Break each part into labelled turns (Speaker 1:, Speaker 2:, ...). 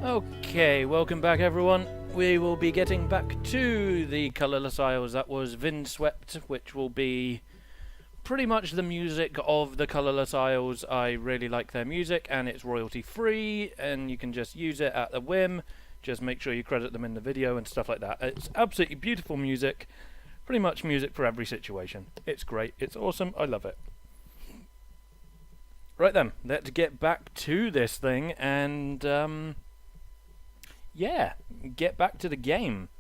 Speaker 1: Okay, welcome back everyone. We will be getting back to the Colourless Isles. That was Windswept, which will be pretty much the music of the Colourless Isles. I really like their music, and it's royalty free, and you can just use it at a whim. Just make sure you credit them in the video and stuff like that. It's absolutely beautiful music. Pretty much music for every situation. It's great. It's awesome. I love it. Right then, let's get back to this thing and yeah, get back to the game.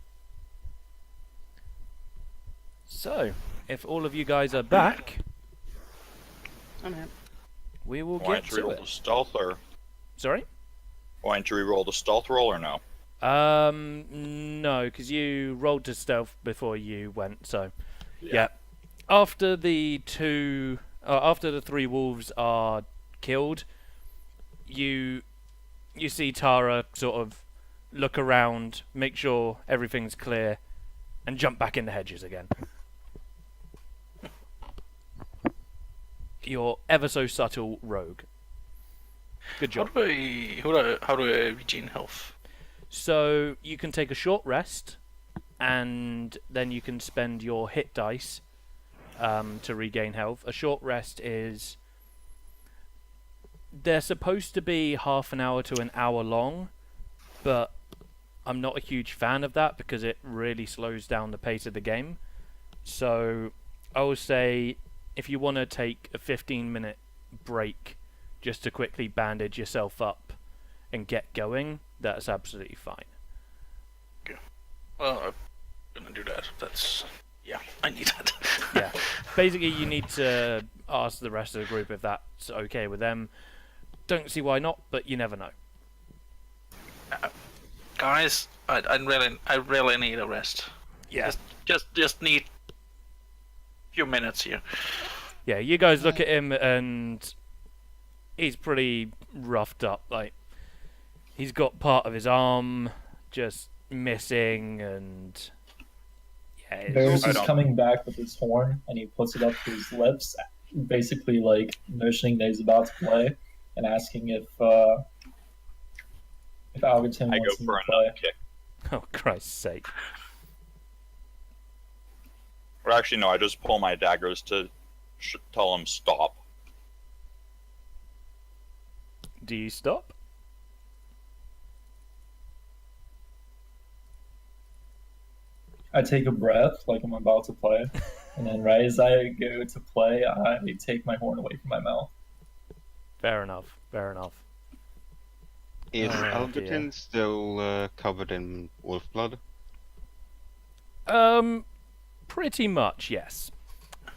Speaker 1: So, if all of you guys are back,
Speaker 2: I'm here.
Speaker 1: we will
Speaker 3: Why
Speaker 1: get
Speaker 3: don't you
Speaker 1: to
Speaker 3: reroll
Speaker 1: it.
Speaker 3: the stealth, or
Speaker 1: Sorry?
Speaker 3: why don't you reroll the stealth roll, or no?
Speaker 1: No, because you rolled to stealth before you went, so yeah. After the three wolves are killed, you see Tara sort of look around, make sure everything's clear, and jump back in the hedges again. You're ever so subtle rogue. Good job.
Speaker 2: How do I regain health?
Speaker 1: So you can take a short rest, and then you can spend your hit dice to regain health. A short rest is... they're supposed to be half an hour to an hour long, but I'm not a huge fan of that because it really slows down the pace of the game. So I would say if you want to take a 15-minute break just to quickly bandage yourself up and get going, that's absolutely fine.
Speaker 2: Okay. Well, I'm gonna do that. Yeah, I need that.
Speaker 1: Yeah. Basically, you need to ask the rest of the group if that's okay with them. Don't see why not, but you never know.
Speaker 2: Guys, I really need a rest.
Speaker 1: Yeah.
Speaker 2: Just need a few minutes here.
Speaker 1: Yeah, you guys look at him and he's pretty roughed up. Like, he's got part of his arm just missing, and yeah.
Speaker 4: Varys is coming back with his horn, and he puts it up to his lips, basically like motioning that he's about to play, and asking if Algerton
Speaker 3: I
Speaker 4: wants
Speaker 3: go
Speaker 4: him
Speaker 3: for
Speaker 4: to play.
Speaker 3: another kick.
Speaker 1: Oh, Christ's sake.
Speaker 3: Or actually, no, I just pull my daggers to tell him stop.
Speaker 1: Do you stop?
Speaker 4: I take a breath like I'm about to play, and then right as I go to play, I take my horn away from my mouth.
Speaker 1: Fair enough. Fair enough.
Speaker 5: Is
Speaker 1: Oh,
Speaker 5: Albertin
Speaker 1: dear.
Speaker 5: still covered in wolf blood?
Speaker 1: Pretty much, yes.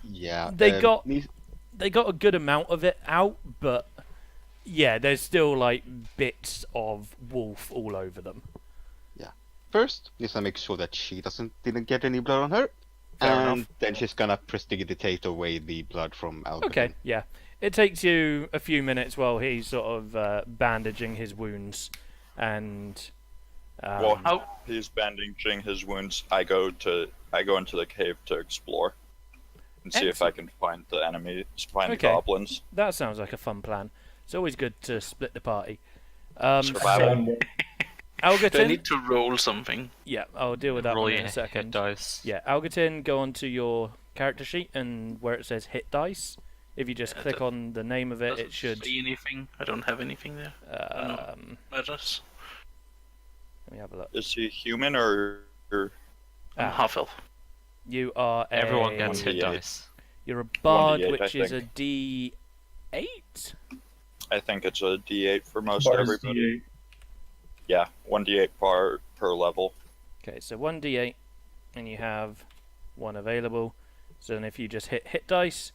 Speaker 5: Yeah.
Speaker 1: They got a good amount of it out, but yeah, there's still like bits of wolf all over them.
Speaker 5: First, needs to make sure that she didn't get any blood on her,
Speaker 1: Fair
Speaker 5: and
Speaker 1: enough.
Speaker 5: then she's gonna prestidigitate away the blood from Albertin.
Speaker 1: Okay, yeah. It takes you a few minutes while he's sort of bandaging his wounds, and
Speaker 3: Well, he's bandaging his wounds. I go into the cave to explore and see if I can find the enemies, find the
Speaker 1: Okay.
Speaker 3: goblins.
Speaker 1: that sounds like a fun plan. It's always good to split the party.
Speaker 3: Survival.
Speaker 1: So,
Speaker 2: Do I
Speaker 1: Algerton,
Speaker 2: need to roll something?
Speaker 1: yeah, I'll deal with that
Speaker 6: Roll
Speaker 1: one
Speaker 6: your
Speaker 1: in a
Speaker 6: hit
Speaker 1: second.
Speaker 6: dice.
Speaker 1: Yeah, Algerton, go onto your character sheet, and where it says hit dice, if you just
Speaker 2: Yeah,
Speaker 1: click
Speaker 2: that
Speaker 1: on the name of it,
Speaker 2: Doesn't
Speaker 1: it should.
Speaker 2: say anything. I don't have anything there. Matters.
Speaker 1: Let me have a look.
Speaker 3: Is he human or?
Speaker 2: I'm
Speaker 1: Ah.
Speaker 2: half elf.
Speaker 1: You are
Speaker 6: Everyone gets hit
Speaker 3: 1d8.
Speaker 6: dice.
Speaker 1: You're a bard,
Speaker 3: 1d8,
Speaker 1: which
Speaker 3: I
Speaker 1: is a
Speaker 3: think.
Speaker 1: D8.
Speaker 3: I think it's a D8 for most
Speaker 4: Bars
Speaker 3: everybody.
Speaker 4: D8.
Speaker 3: Yeah, 1d8 per level.
Speaker 1: Okay, so 1d8, and you have one available. So then if you just hit dice,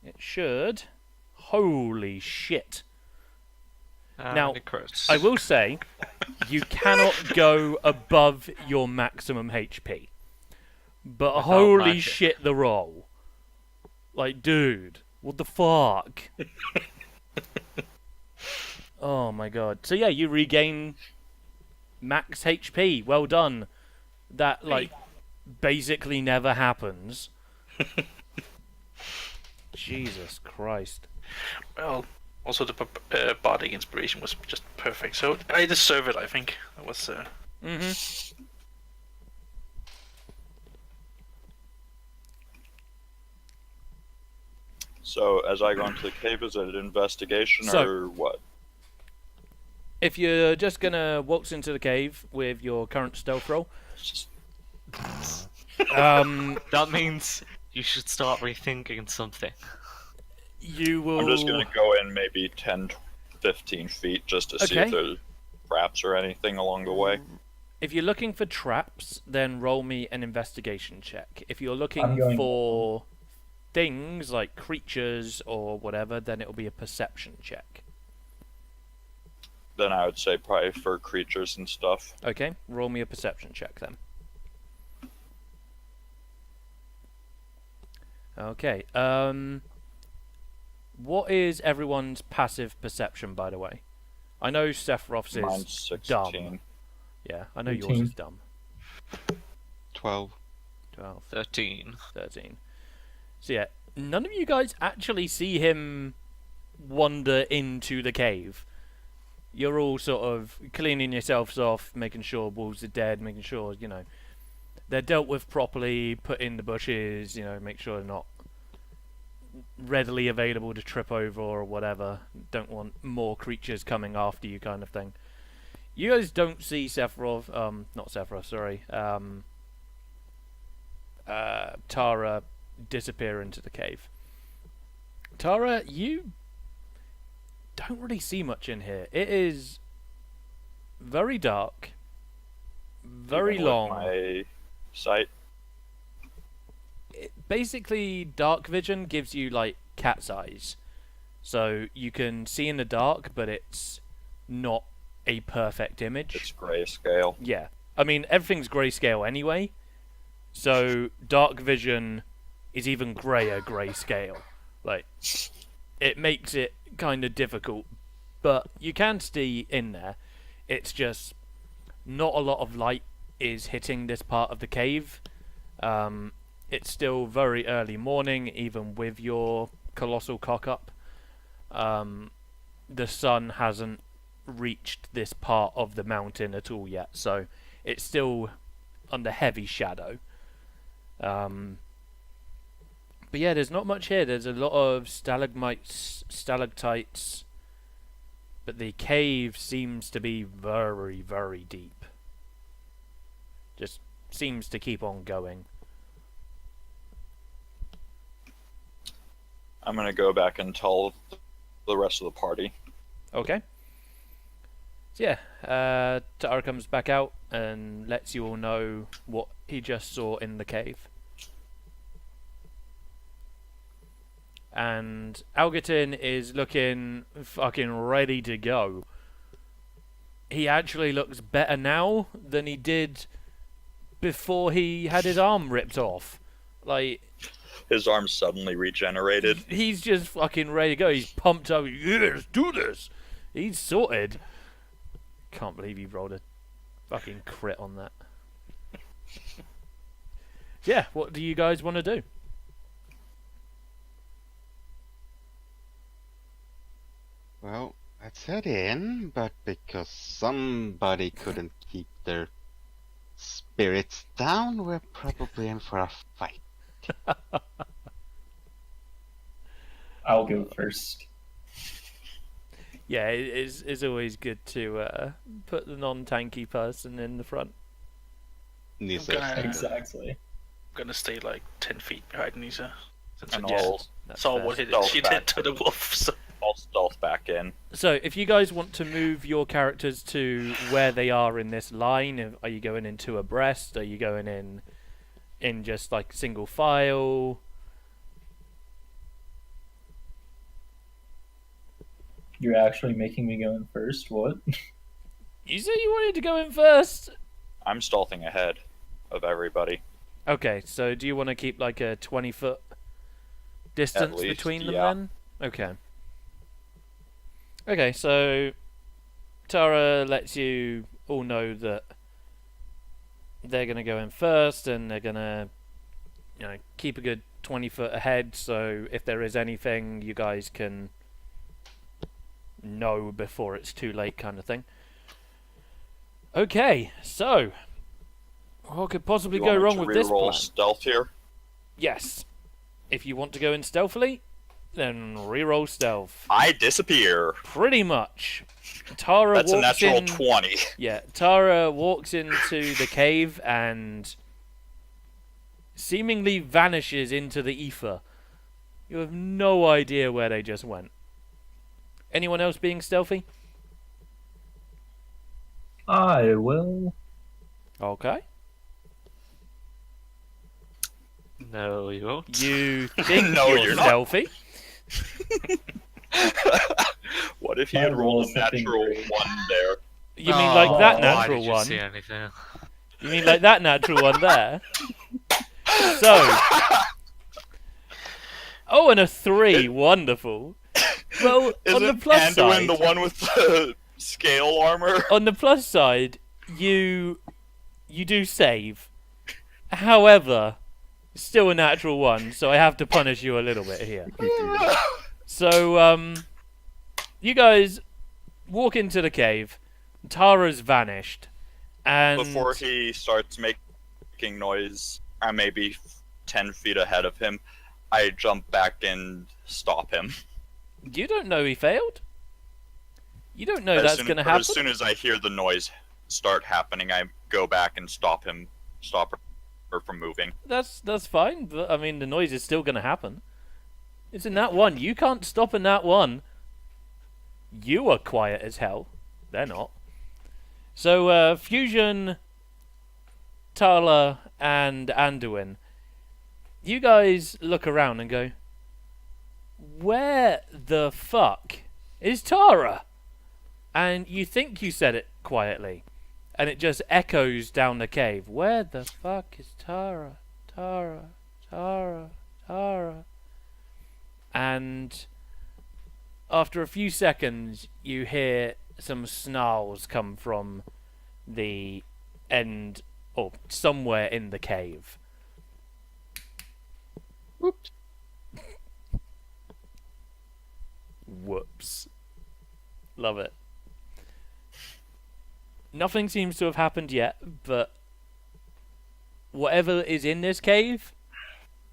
Speaker 1: it should. Holy shit! Now,
Speaker 6: many crits?
Speaker 1: I will say, you cannot go above your maximum HP. But
Speaker 6: Without
Speaker 1: holy
Speaker 6: magic.
Speaker 1: shit, the roll. Like, dude, what the fuck? Oh my god. So yeah, you regain max HP. Well done. That, like, basically never happens. Jesus Christ.
Speaker 2: Well, Also, the bardic inspiration was just perfect. So I deserve it. I think that was.
Speaker 1: Mm-hmm.
Speaker 3: So, as I go into the cave, is it an investigation
Speaker 1: So-
Speaker 3: or what?
Speaker 1: If you're just gonna waltz into the cave with your current stealth roll,
Speaker 6: That means you should start rethinking something.
Speaker 1: you will.
Speaker 3: I'm just gonna go in maybe 10, 15 feet just to see
Speaker 1: Okay.
Speaker 3: if there's traps or anything along the way.
Speaker 1: If you're looking for traps, then roll me an investigation check. If you're
Speaker 4: I'm
Speaker 1: looking
Speaker 4: going-
Speaker 1: for things like creatures or whatever, then it'll be a perception check.
Speaker 3: Then I would say probably for creatures and stuff.
Speaker 1: Okay, roll me a perception check then. Okay, what is everyone's passive perception, by the way? I know Sephiroth's
Speaker 3: Mine's
Speaker 1: is
Speaker 3: 16.
Speaker 1: dumb. Yeah, I know yours
Speaker 4: 18.
Speaker 1: is dumb.
Speaker 5: 12.
Speaker 1: 12,
Speaker 6: 13.
Speaker 1: 13. So yeah, none of you guys actually see him wander into the cave. You're all sort of cleaning yourselves off, making sure wolves are dead, making sure, you know, they're dealt with properly, put in the bushes, you know, make sure they're not readily available to trip over or whatever. Don't want more creatures coming after you kind of thing. You guys don't see Sephiroth, not Sephiroth, sorry, Tara disappear into the cave. Tara, you don't really see much in here. It is very dark, very
Speaker 3: Even with
Speaker 1: long.
Speaker 3: My sight.
Speaker 1: Basically, dark vision gives you like cat's eyes, so you can see in the dark, but it's not a perfect image.
Speaker 3: It's grayscale.
Speaker 1: Yeah, I mean everything's grayscale anyway, so dark vision is even grayer grayscale. Like, it makes it kind of difficult, but you can see in there. It's just not a lot of light is hitting this part of the cave. It's still very early morning, even with your colossal cock up. The sun hasn't reached this part of the mountain at all yet, so it's still under heavy shadow. But yeah, there's not much here. There's a lot of stalagmites, stalactites, but the cave seems to be very, very deep. Just seems to keep on going.
Speaker 3: I'm gonna go back and tell the rest of the party.
Speaker 1: Okay. So yeah, Tara comes back out and lets you all know what he just saw in the cave. And Algerton is looking fucking ready to go. He actually looks better now than he did before he had his arm ripped off. Like,
Speaker 3: His arm suddenly regenerated.
Speaker 1: he's just fucking ready to go. He's pumped up. Yeah, let's do this. He's sorted. Can't believe he rolled a fucking crit on that. Yeah, what do you guys want to do?
Speaker 5: Well, let's head in, but because somebody couldn't keep their spirits down, we're probably in for a fight.
Speaker 4: I'll go first.
Speaker 1: Yeah, it's always good to put the non-tanky person in the front.
Speaker 5: Nisa.
Speaker 2: gonna-
Speaker 4: Exactly.
Speaker 2: I'm gonna stay like 10 feet behind Nisa. Since
Speaker 3: And
Speaker 2: I just
Speaker 3: I'll,
Speaker 1: That's
Speaker 2: saw
Speaker 1: fair.
Speaker 2: what
Speaker 3: Stealth
Speaker 2: she
Speaker 3: back.
Speaker 2: did to the wolf. So.
Speaker 3: I'll stealth back in.
Speaker 1: So, if you guys want to move your characters to where they are in this line, are you going in two abreast? Are you going in just like single file?
Speaker 4: You're actually making me go in first? What?
Speaker 1: You said you wanted to go in first.
Speaker 3: I'm stealthing ahead of everybody.
Speaker 1: Okay, so do you want to keep like a 20-foot distance
Speaker 3: least,
Speaker 1: between them
Speaker 3: yeah.
Speaker 1: then? Okay. Okay, so Tara lets you all know that they're going to go in first and they're going to, you know, keep a good 20 foot ahead, so if there is anything, you guys can know before it's too late kind of thing. Okay, so what could possibly
Speaker 3: You
Speaker 1: go
Speaker 3: want me
Speaker 1: wrong
Speaker 3: to
Speaker 1: with this
Speaker 3: reroll
Speaker 1: plan?
Speaker 3: stealth here?
Speaker 1: Yes. If you want to go in stealthily, then reroll stealth.
Speaker 3: I disappear.
Speaker 1: Pretty much. Tara
Speaker 3: That's a
Speaker 1: walks
Speaker 3: natural
Speaker 1: in.
Speaker 3: 20.
Speaker 1: Yeah, Tara walks into the cave and seemingly vanishes into the ether. You have no idea where they just went. Anyone else being stealthy?
Speaker 4: I will.
Speaker 1: Okay.
Speaker 6: No, you won't.
Speaker 1: You think
Speaker 3: No,
Speaker 1: you're
Speaker 3: you're not.
Speaker 1: stealthy?
Speaker 3: What if he
Speaker 4: My
Speaker 3: had rolled a
Speaker 4: rolls have been
Speaker 3: natural
Speaker 4: great.
Speaker 3: 1 there?
Speaker 1: You mean like that
Speaker 6: Why
Speaker 1: natural
Speaker 6: did you
Speaker 1: one?
Speaker 6: see anything?
Speaker 1: You mean like that natural one there? So. Oh, and a 3. Wonderful. Well, on the
Speaker 3: Isn't
Speaker 1: plus
Speaker 3: Anduin
Speaker 1: side,
Speaker 3: the one with the scale armor?
Speaker 1: on the plus side, you do save. However, still a natural 1, so I have to punish you a little bit here. So, you guys walk into the cave. Tara's vanished, and
Speaker 3: Before he starts making noise, I'm maybe 10 feet ahead of him. I jump back and stop him.
Speaker 1: you don't know he failed. You don't know that's going to happen.
Speaker 3: As soon as I hear the noise start happening, I go back and stop her from moving.
Speaker 1: That's fine, but I mean the noise is still going to happen. It's a nat 1. You can't stop a nat 1. You are quiet as hell. They're not. So, Fusion, Tala, and Anduin, you guys look around and go, where the fuck is Tara? And you think you said it quietly, and it just echoes down the cave. Where the fuck is Tara? Tara, Tara, Tara. And after a few seconds, you hear some snarls come from the end, or somewhere in the cave.
Speaker 5: Whoops.
Speaker 1: Whoops. Love it. Nothing seems to have happened yet, but whatever is in this cave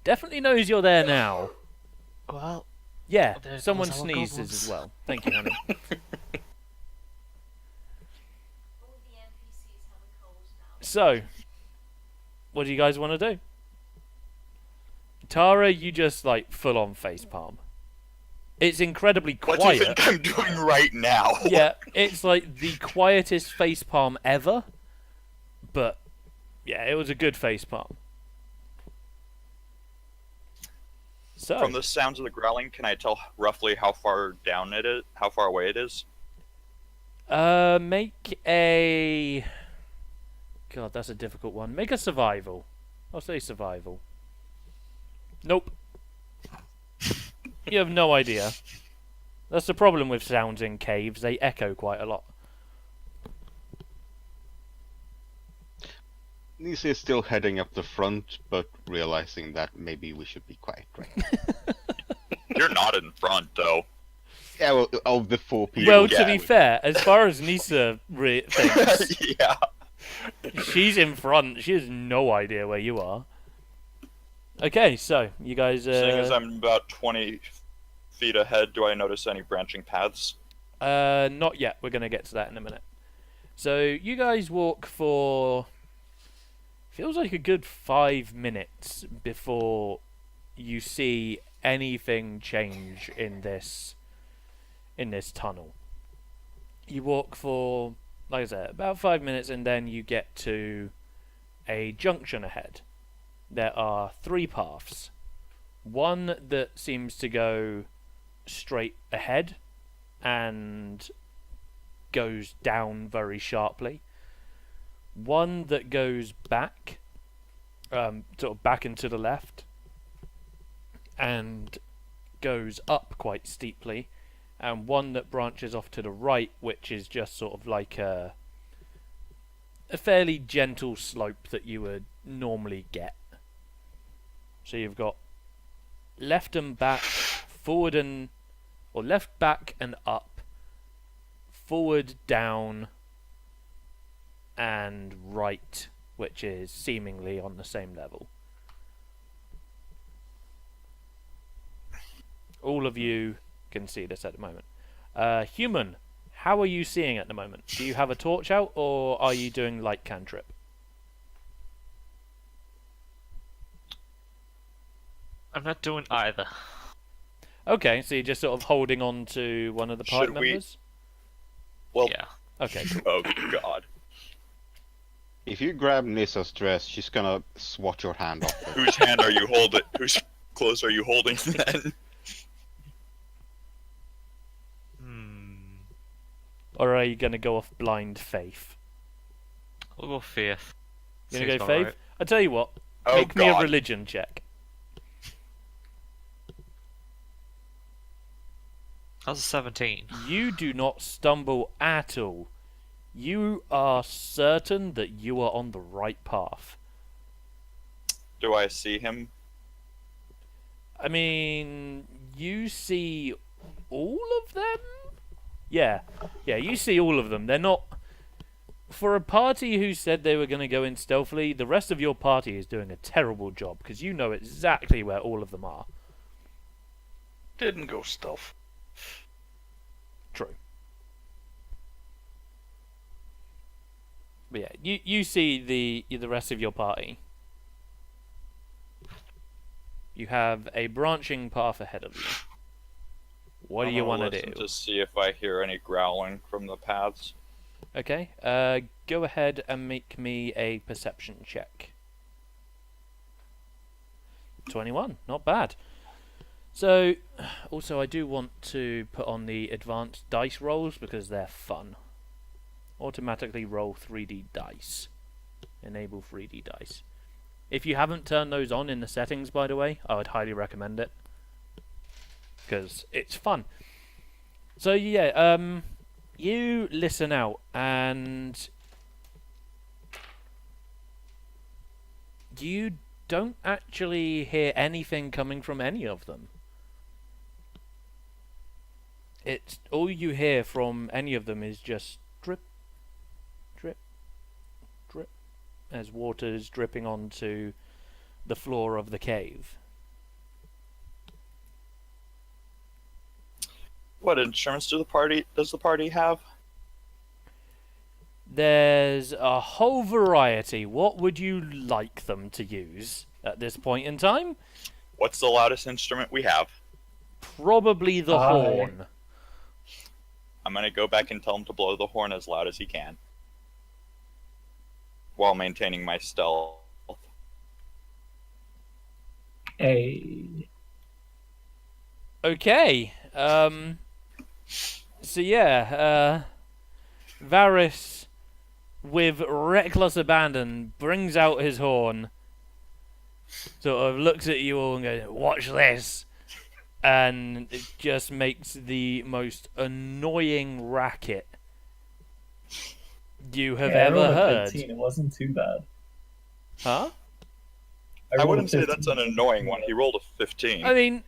Speaker 1: definitely knows you're there now.
Speaker 6: Well,
Speaker 1: Yeah,
Speaker 6: there
Speaker 1: someone
Speaker 6: goes our
Speaker 1: sneezes
Speaker 6: goblins.
Speaker 1: as well. Thank you, honey. So, what do you guys want to do? Tara, you just like full on facepalm. It's incredibly
Speaker 3: What do you
Speaker 1: quiet.
Speaker 3: think I'm doing right now?
Speaker 1: Yeah, it's like the quietest facepalm ever. But yeah, it was a good facepalm. So
Speaker 3: From the sounds of the growling, can I tell roughly how far down it is? How far away it is?
Speaker 1: make a... God, that's a difficult one. Make a survival. I'll say survival. Nope. You have no idea. That's the problem with sounds in caves. They echo quite a lot.
Speaker 5: Nisa is still heading up the front, but realizing that maybe we should be quiet right now.
Speaker 3: You're not in front, though.
Speaker 5: Yeah, well, of the 4 people.
Speaker 1: Well,
Speaker 3: Yeah.
Speaker 1: to be fair, as far as Nisa thinks,
Speaker 3: Yeah.
Speaker 1: she's in front. She has no idea where you are. Okay, so you guys.
Speaker 3: Seeing as I'm about 20 feet ahead, do I notice any branching paths?
Speaker 1: Not yet. We're gonna get to that in a minute. So you guys walk for feels like a good 5 minutes before you see anything change in this tunnel. You walk for, like I said, about 5 minutes, and then you get to a junction ahead. There are 3 paths. One that seems to go straight ahead and goes down very sharply. One that goes back, sort of back and to the left, and goes up quite steeply, and one that branches off to the right, which is just sort of like a fairly gentle slope that you would normally get. So you've got left and back, forward and, or left, back and up, forward, down, and right, which is seemingly on the same level. All of you can see this at the moment. Human, how are you seeing at the moment? Do you have a torch out, or are you doing light cantrip?
Speaker 6: I'm not doing either.
Speaker 1: Okay, so you're just sort of holding on to one of the party
Speaker 3: Should we-
Speaker 1: members?
Speaker 3: Well,
Speaker 6: Yeah.
Speaker 1: Okay, cool.
Speaker 3: oh god.
Speaker 5: If you grab Nissa's dress, she's gonna swat your hand off it.
Speaker 3: Whose hand are you holding? Whose clothes are you holding then?
Speaker 1: Or are you going to go off blind faith?
Speaker 6: We'll go faith.
Speaker 1: You going to
Speaker 6: Seems
Speaker 1: go
Speaker 6: about
Speaker 1: faith?
Speaker 6: right.
Speaker 1: I tell you what,
Speaker 3: Oh
Speaker 1: make me a
Speaker 3: god.
Speaker 1: religion check.
Speaker 6: That was a 17.
Speaker 1: You do not stumble at all. You are certain that you are on the right path.
Speaker 3: Do I see him?
Speaker 1: I mean, you see all of them? Yeah, you see all of them. They're not... For a party who said they were going to go in stealthily, the rest of your party is doing a terrible job, because you know exactly where all of them are.
Speaker 2: Didn't go stealth.
Speaker 1: True. But yeah, you see the rest of your party. You have a branching path ahead of you. What do you want to do?
Speaker 3: To see if I hear any growling from the paths.
Speaker 1: Okay, go ahead and make me a perception check. 21, not bad. So, also I do want to put on the advanced dice rolls because they're fun. Automatically roll 3D dice. Enable 3D dice. If you haven't turned those on in the settings, by the way, I would highly recommend it. Because it's fun. So yeah, you listen out and you don't actually hear anything coming from any of them. It's all you hear from any of them is just drip, drip, drip, as water's dripping onto the floor of the cave.
Speaker 3: What instruments does the party have?
Speaker 1: There's a whole variety. What would you like them to use at this point in time?
Speaker 3: What's the loudest instrument we have?
Speaker 1: Probably the
Speaker 4: Aye.
Speaker 1: horn.
Speaker 3: I'm gonna go back and tell him to blow the horn as loud as he can. While maintaining my stealth.
Speaker 4: Hey.
Speaker 1: Okay. So yeah, Varys, with reckless abandon, brings out his horn, sort of looks at you all and goes, "Watch this," and it just makes the most annoying racket you have
Speaker 4: Yeah, I
Speaker 1: ever
Speaker 4: rolled a
Speaker 1: heard.
Speaker 4: 15. It wasn't too bad.
Speaker 1: Huh?
Speaker 3: I
Speaker 4: rolled a
Speaker 3: wouldn't say
Speaker 4: 15.
Speaker 3: that's an annoying one. He rolled a 15.
Speaker 1: I mean,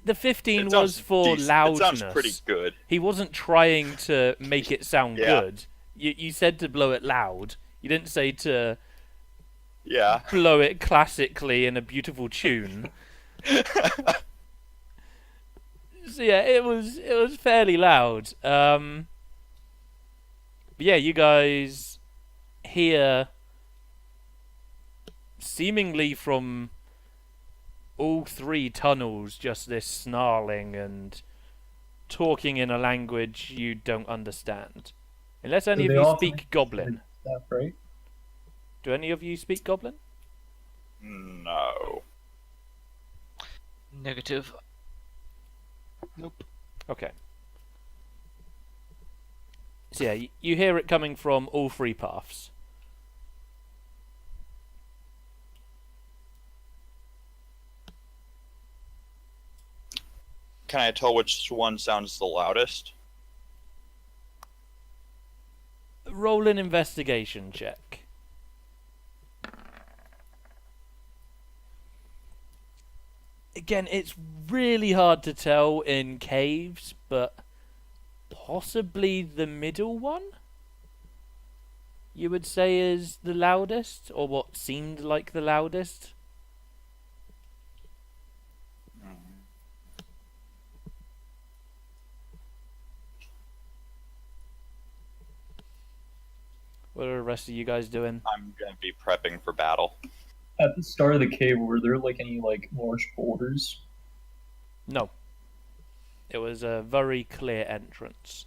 Speaker 1: the 15
Speaker 3: It
Speaker 1: was
Speaker 3: sounds
Speaker 1: for
Speaker 3: decent.
Speaker 1: loudness.
Speaker 3: It sounds pretty good.
Speaker 1: He wasn't trying to make it sound
Speaker 3: Yeah.
Speaker 1: good. You said to blow it loud. You didn't say to
Speaker 3: Yeah.
Speaker 1: blow it classically in a beautiful tune. So yeah, it was fairly loud. But yeah, you guys hear seemingly from all three tunnels just this snarling and talking in a language you don't understand. Unless any
Speaker 4: Do
Speaker 1: of
Speaker 4: they
Speaker 1: you
Speaker 4: all
Speaker 1: speak Goblin.
Speaker 4: That right?
Speaker 1: Do any of you speak Goblin?
Speaker 3: No.
Speaker 6: Negative.
Speaker 5: Nope.
Speaker 1: Okay. So yeah, you hear it coming from all three paths.
Speaker 3: Can I tell which one sounds the loudest?
Speaker 1: Roll an investigation check. Again, it's really hard to tell in caves, but Possibly the middle one? You would say is the loudest, or what seemed like the loudest? What are the rest of you guys doing?
Speaker 3: I'm gonna be prepping for battle.
Speaker 4: At the start of the cave, were there like any like large boulders?
Speaker 1: No. It was a very clear entrance.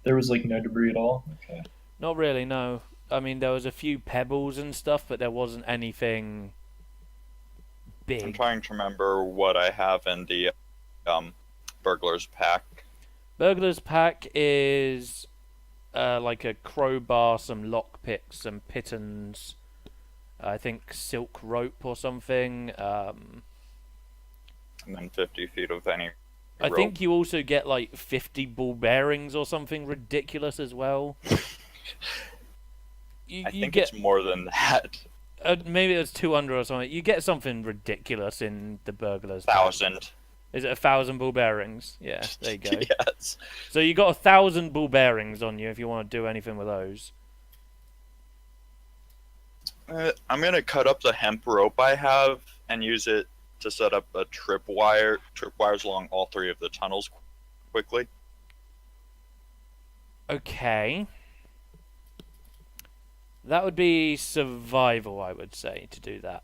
Speaker 4: There was like no debris at all. Okay.
Speaker 1: Not really, no. I mean, there was a few pebbles and stuff, but there wasn't anything
Speaker 3: I'm
Speaker 1: big.
Speaker 3: trying to remember what I have in the burglar's pack.
Speaker 1: Burglar's pack is like a crowbar, some lockpicks, some pitons, I think silk rope or something.
Speaker 3: And then 50 feet of any
Speaker 1: I
Speaker 3: rope.
Speaker 1: think you also get like 50 ball bearings or something ridiculous as well. You
Speaker 3: I think
Speaker 1: get
Speaker 3: it's more than that.
Speaker 1: maybe it was 200 or something. You get something ridiculous in the burglars. pack.
Speaker 3: 1,000.
Speaker 1: Is it 1,000 ball bearings? Yeah, there you go.
Speaker 3: Yes.
Speaker 1: So you got 1,000 ball bearings on you if you want to do anything with those.
Speaker 3: I'm gonna cut up the hemp rope I have and use it to set up a tripwires along all 3 of the tunnels quickly.
Speaker 1: Okay. That would be survival, I would say, to do that.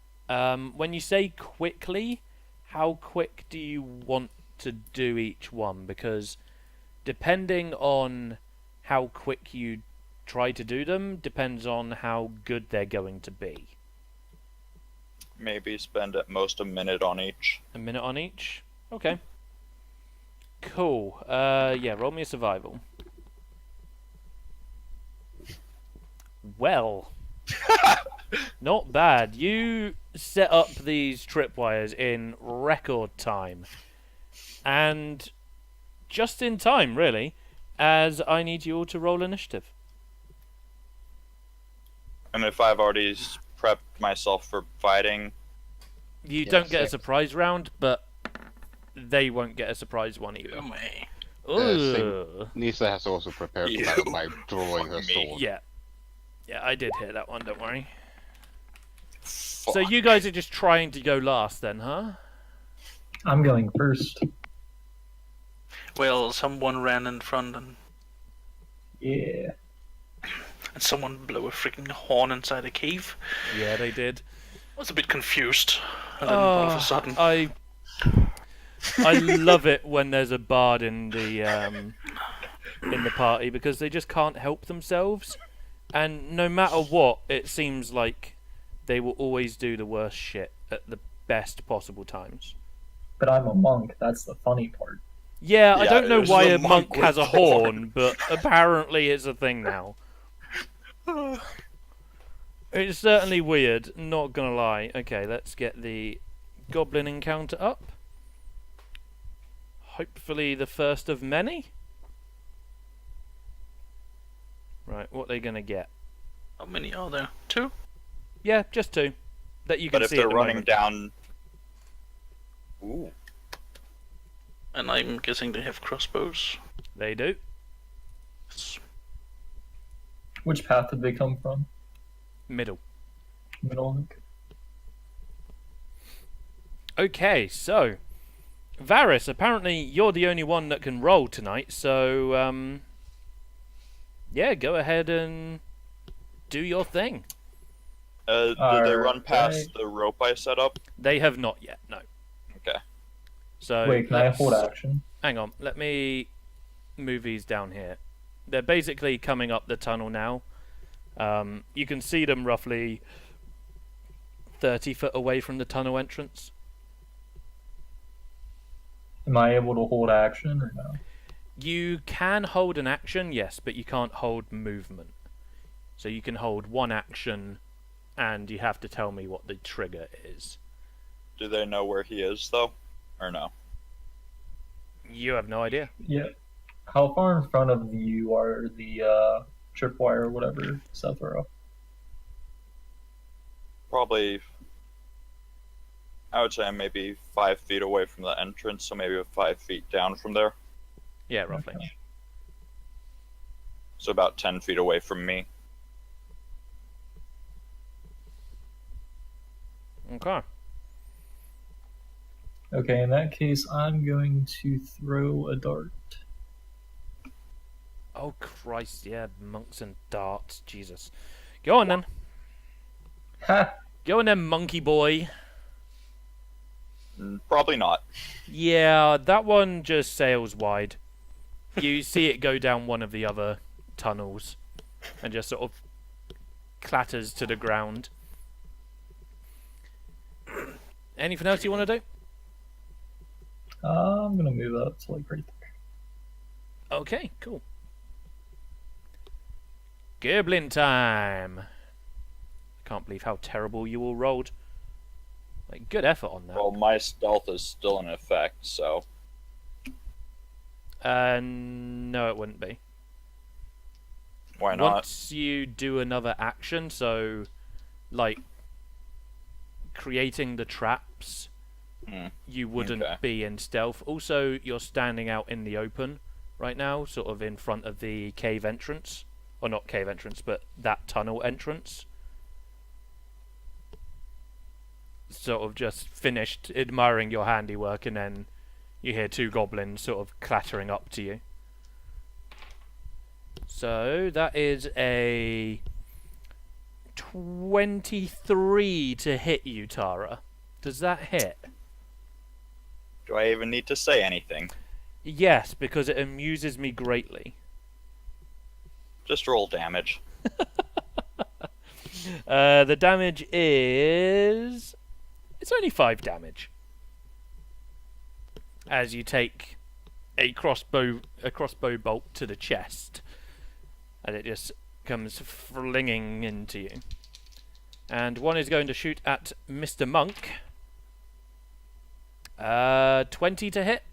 Speaker 1: When you say quickly, how quick do you want to do each one? Because depending on how quick you try to do them, depends on how good they're going to be.
Speaker 3: Maybe spend at most a minute on each.
Speaker 1: A minute on each? Okay. Cool. Yeah, roll me a survival. Well, not bad. You set up these tripwires in record time. And just in time, really, as I need you all to roll initiative.
Speaker 3: And if I've already prepped myself for fighting,
Speaker 1: You
Speaker 5: Yeah,
Speaker 1: don't get a
Speaker 5: six.
Speaker 1: surprise round, but they won't get a surprise one either.
Speaker 2: Me.
Speaker 1: Ooh.
Speaker 5: Nisa has also prepared for
Speaker 3: You.
Speaker 5: battle by drawing her
Speaker 3: Me.
Speaker 5: sword.
Speaker 1: Yeah. Yeah, I did hit that one, don't worry.
Speaker 3: fuck.
Speaker 1: So you guys are just trying to go last then, huh?
Speaker 4: I'm going first.
Speaker 2: Well, someone ran in front
Speaker 4: Yeah.
Speaker 2: and someone blew a freaking horn inside a cave.
Speaker 1: Yeah, they did.
Speaker 2: I was a bit confused. And then all of a sudden,
Speaker 1: I love it when there's a bard in the party because they just can't help themselves, and no matter what, it seems like they will always do the worst shit at the best possible times.
Speaker 4: But I'm a monk. That's the funny part.
Speaker 1: Yeah, I
Speaker 3: Yeah,
Speaker 1: don't know
Speaker 3: there's
Speaker 1: why
Speaker 3: a
Speaker 1: a
Speaker 3: monk
Speaker 1: monk has a
Speaker 3: with
Speaker 1: horn, but apparently it's a thing now. It's certainly weird, not gonna lie. Okay, let's get the goblin encounter up. Hopefully the first of many. Right, what are they gonna get?
Speaker 2: how many are there? 2?
Speaker 1: Yeah, just 2. That you can
Speaker 3: But if
Speaker 1: see
Speaker 3: they're
Speaker 1: at the
Speaker 3: running
Speaker 1: moment.
Speaker 3: down, ooh,
Speaker 2: And I'm guessing they have crossbows.
Speaker 1: They do.
Speaker 4: Which path did they come from?
Speaker 1: Middle.
Speaker 4: Middle.
Speaker 1: Okay, so Varys, apparently you're the only one that can roll tonight, so yeah, go ahead and do your thing.
Speaker 3: did they run past
Speaker 4: Alright.
Speaker 3: the rope I set up?
Speaker 1: They have not yet, no.
Speaker 3: Okay.
Speaker 1: So
Speaker 4: Wait, can I
Speaker 1: let's-
Speaker 4: hold action?
Speaker 1: Hang on, let me move these down here. They're basically coming up the tunnel now. You can see them roughly 30 foot away from the tunnel entrance.
Speaker 4: Am I able to hold action or no?
Speaker 1: You can hold an action, yes, but you can't hold movement. So you can hold one action, and you have to tell me what the trigger is.
Speaker 3: Do they know where he is though, or no?
Speaker 1: You have no idea.
Speaker 4: Yeah. How far in front of you are the tripwire or whatever Sethro?
Speaker 3: Probably, I would say I'm maybe 5 feet away from the entrance, so maybe 5 feet down from there.
Speaker 1: Yeah, roughly.
Speaker 4: Okay.
Speaker 3: So about 10 feet away from me.
Speaker 1: Okay.
Speaker 4: Okay, in that case, I'm going to throw a dart.
Speaker 1: Oh Christ, yeah, monks and darts, Jesus. Go on then.
Speaker 4: Ha!
Speaker 1: Go on then, monkey boy.
Speaker 3: Probably not.
Speaker 1: Yeah, that one just sails wide. You see it go down one of the other tunnels and just sort of clatters to the ground. Anything else you want to do?
Speaker 4: I'm gonna move up to like right there.
Speaker 1: Okay, cool. Goblin time. I can't believe how terrible you all rolled. Like, good effort on that.
Speaker 3: Well, my stealth is still in effect, so
Speaker 1: No, it wouldn't be.
Speaker 3: why not?
Speaker 1: Once you do another action, so like creating the traps, you wouldn't
Speaker 3: Okay.
Speaker 1: be in stealth. Also, you're standing out in the open right now, sort of in front of the cave entrance. Or not cave entrance, but that tunnel entrance. Sort of just finished admiring your handiwork, and then you hear two goblins sort of clattering up to you. So that is a 23 to hit you, Tara. Does that hit?
Speaker 3: Do I even need to say anything?
Speaker 1: Yes, because it amuses me greatly.
Speaker 3: Just roll damage.
Speaker 1: The damage is... It's only 5 damage. As you take a crossbow bolt to the chest. And it just comes flinging into you. And one is going to shoot at Mr. Monk. 20 to hit?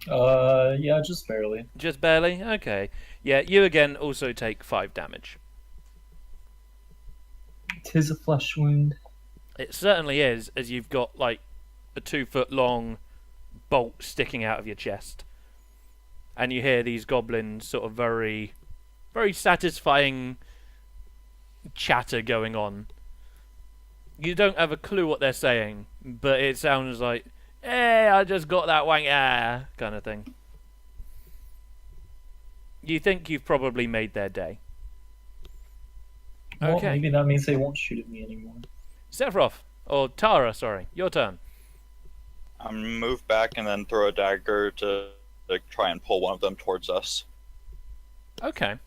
Speaker 4: Yeah, just barely.
Speaker 1: Just barely? Okay. Yeah, you again also take 5 damage.
Speaker 4: 'Tis a flesh wound.
Speaker 1: It certainly is, as you've got like a 2-foot long bolt sticking out of your chest. And you hear these goblins sort of very satisfying chatter going on. You don't have a clue what they're saying, but it sounds like, "Hey, I just got that wang kind of thing. You think you've probably made their day.
Speaker 4: Well,
Speaker 1: Okay.
Speaker 4: maybe that means they won't shoot at me anymore.
Speaker 1: Sephiroth, or Tara, sorry, your turn.
Speaker 3: I'm move back and then throw a dagger to try and pull one of them towards us.
Speaker 1: Okay.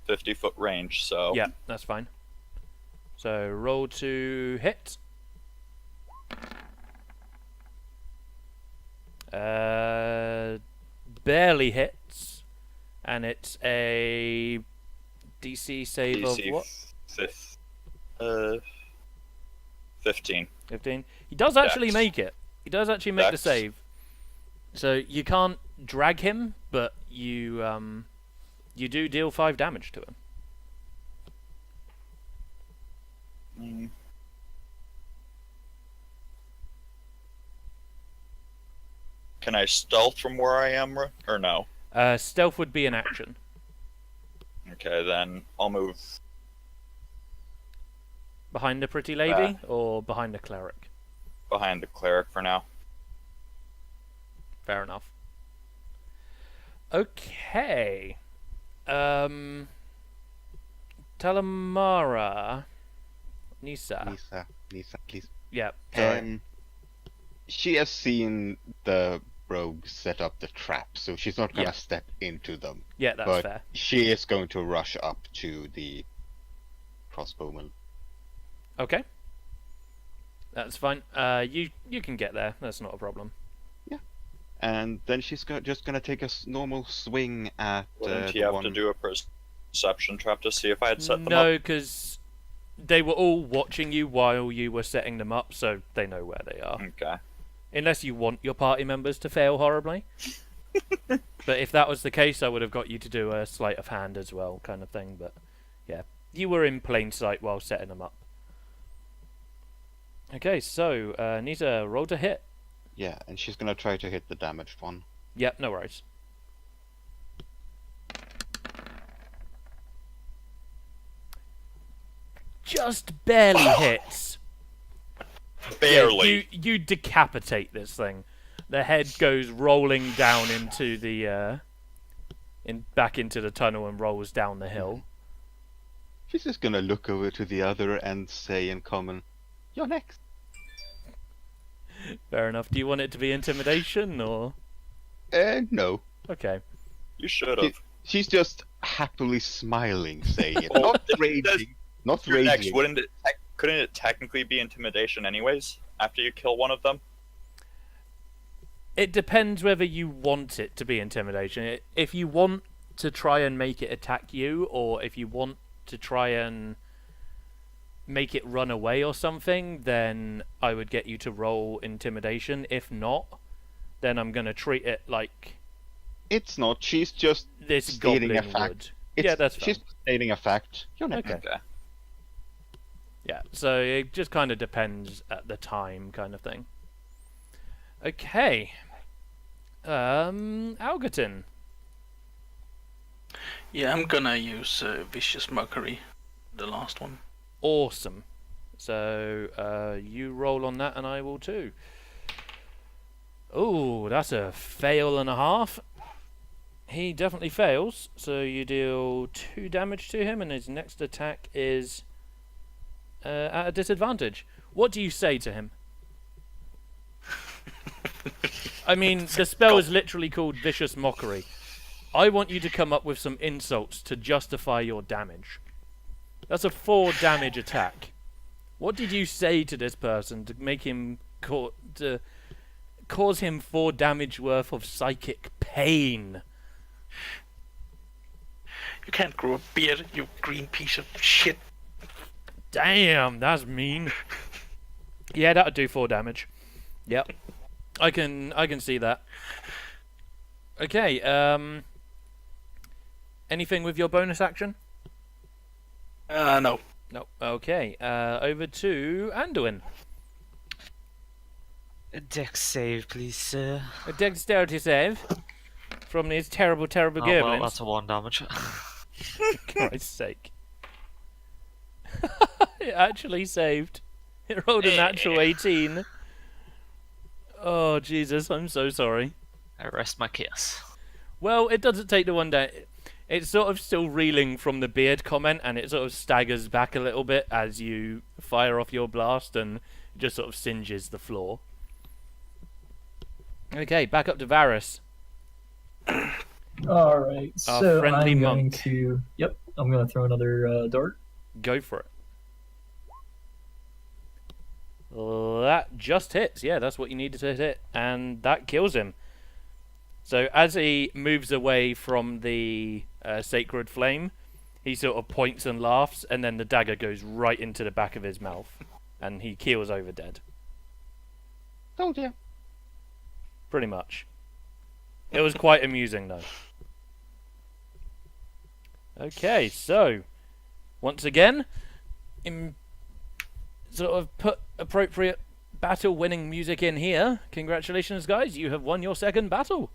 Speaker 3: 50-foot range, so
Speaker 1: Yeah, that's fine. So roll to hit. Barely hits, and it's a DC save
Speaker 3: DC
Speaker 1: of what?
Speaker 3: 15.
Speaker 1: 15. He does actually
Speaker 3: Dex.
Speaker 1: make it. He does actually make the
Speaker 3: Dex.
Speaker 1: save. So you can't drag him, but you do deal 5 damage to him.
Speaker 3: Mm. Can I stealth from where I am, or no?
Speaker 1: Stealth would be an action.
Speaker 3: Okay, then I'll move
Speaker 1: Behind the pretty lady, or behind the cleric?
Speaker 3: behind the cleric for now.
Speaker 1: Fair enough. Okay. Talamara. Nisa.
Speaker 5: Lisa, please.
Speaker 1: Yeah, sorry.
Speaker 5: She has seen the rogue set up the trap, so she's not gonna
Speaker 1: Yeah.
Speaker 5: step into them.
Speaker 1: Yeah, that's
Speaker 5: but
Speaker 1: fair.
Speaker 5: she is going to rush up to the crossbowman.
Speaker 1: Okay. That's fine. You can get there. That's not a problem.
Speaker 5: And then she's just gonna take a normal swing at
Speaker 3: Wouldn't he
Speaker 5: the
Speaker 3: have
Speaker 5: one.
Speaker 3: to do a perception trap to see if I had set them up?
Speaker 1: No, because they were all watching you while you were setting them up, so they know where they are.
Speaker 3: Okay.
Speaker 1: Unless you want your party members to fail horribly. But if that was the case, I would have got you to do a sleight of hand as well, kind of thing. But yeah, you were in plain sight while setting them up. Okay, so Nita, roll to hit.
Speaker 5: Yeah, and she's gonna try to hit the damaged one.
Speaker 1: Yep, no worries. Just barely hits.
Speaker 3: Barely.
Speaker 1: Yeah, you decapitate this thing. The head goes rolling down into the back into the tunnel and rolls down the hill.
Speaker 5: She's just gonna look over to the other and say in common, "You're next."
Speaker 1: Fair enough. Do you want it to be intimidation or?
Speaker 5: No.
Speaker 1: Okay.
Speaker 3: You should have.
Speaker 5: She's just happily smiling, saying it.
Speaker 3: Oh,
Speaker 5: Not
Speaker 3: does-
Speaker 5: raging. Not
Speaker 3: You're next.
Speaker 5: raging.
Speaker 3: Wouldn't it? Couldn't it technically be intimidation anyways? After you kill one of them.
Speaker 1: It depends whether you want it to be intimidation. If you want to try and make it attack you, or if you want to try and make it run away or something, then I would get you to roll intimidation. If not, then I'm going to treat it like
Speaker 5: It's not. She's just
Speaker 1: this
Speaker 5: stating
Speaker 1: goblin
Speaker 5: a fact.
Speaker 1: would.
Speaker 5: It's,
Speaker 1: Yeah, that's
Speaker 5: she's
Speaker 1: fine.
Speaker 5: stating a fact. You're next.
Speaker 1: Okay. Yeah, so it just kind of depends at the time, kind of thing. Okay. Algerton.
Speaker 2: Yeah, I'm gonna use Vicious Mockery, the last one.
Speaker 1: Awesome. So, you roll on that and I will too. Ooh, that's a fail and a half. He definitely fails, so you deal 2 damage to him and his next attack is at a disadvantage. What do you say to him? I mean, the spell is literally called Vicious Mockery. I want you to come up with some insults to justify your damage. That's a 4 damage attack. What did you say to this person to make him to cause him 4 damage worth of psychic pain?
Speaker 2: You can't grow a beard, you green piece of shit.
Speaker 1: Damn, that's mean. Yeah, that'll do 4 damage. Yep. I can see that. Okay, anything with your bonus action?
Speaker 2: No.
Speaker 1: No. Okay, over to Anduin.
Speaker 6: A dex save, please, sir.
Speaker 1: A dexterity save from these terrible, terrible
Speaker 6: Oh, well,
Speaker 1: goblins.
Speaker 6: that's a 1 damage.
Speaker 1: For Christ's sake. It actually saved. It rolled a natural 18. Oh, Jesus, I'm so sorry.
Speaker 6: I rest my case.
Speaker 1: Well, it doesn't take the one down. It's sort of still reeling from the beard comment, and it sort of staggers back a little bit as you fire off your blast, and just sort of singes the floor. Okay, back up to Varus.
Speaker 4: All right,
Speaker 1: Our
Speaker 4: so
Speaker 1: friendly
Speaker 4: I'm going
Speaker 1: monk.
Speaker 4: to. Yep, I'm going to throw another dart.
Speaker 1: Go for it. That just hits. Yeah, that's what you needed to hit, and that kills him. So as he moves away from the sacred flame, he sort of points and laughs, and then the dagger goes right into the back of his mouth, and he keels over dead.
Speaker 5: Told you.
Speaker 1: Pretty much. It was quite amusing, though. Okay, so once again, sort of put appropriate battle-winning music in here. Congratulations, guys! You have won your second battle.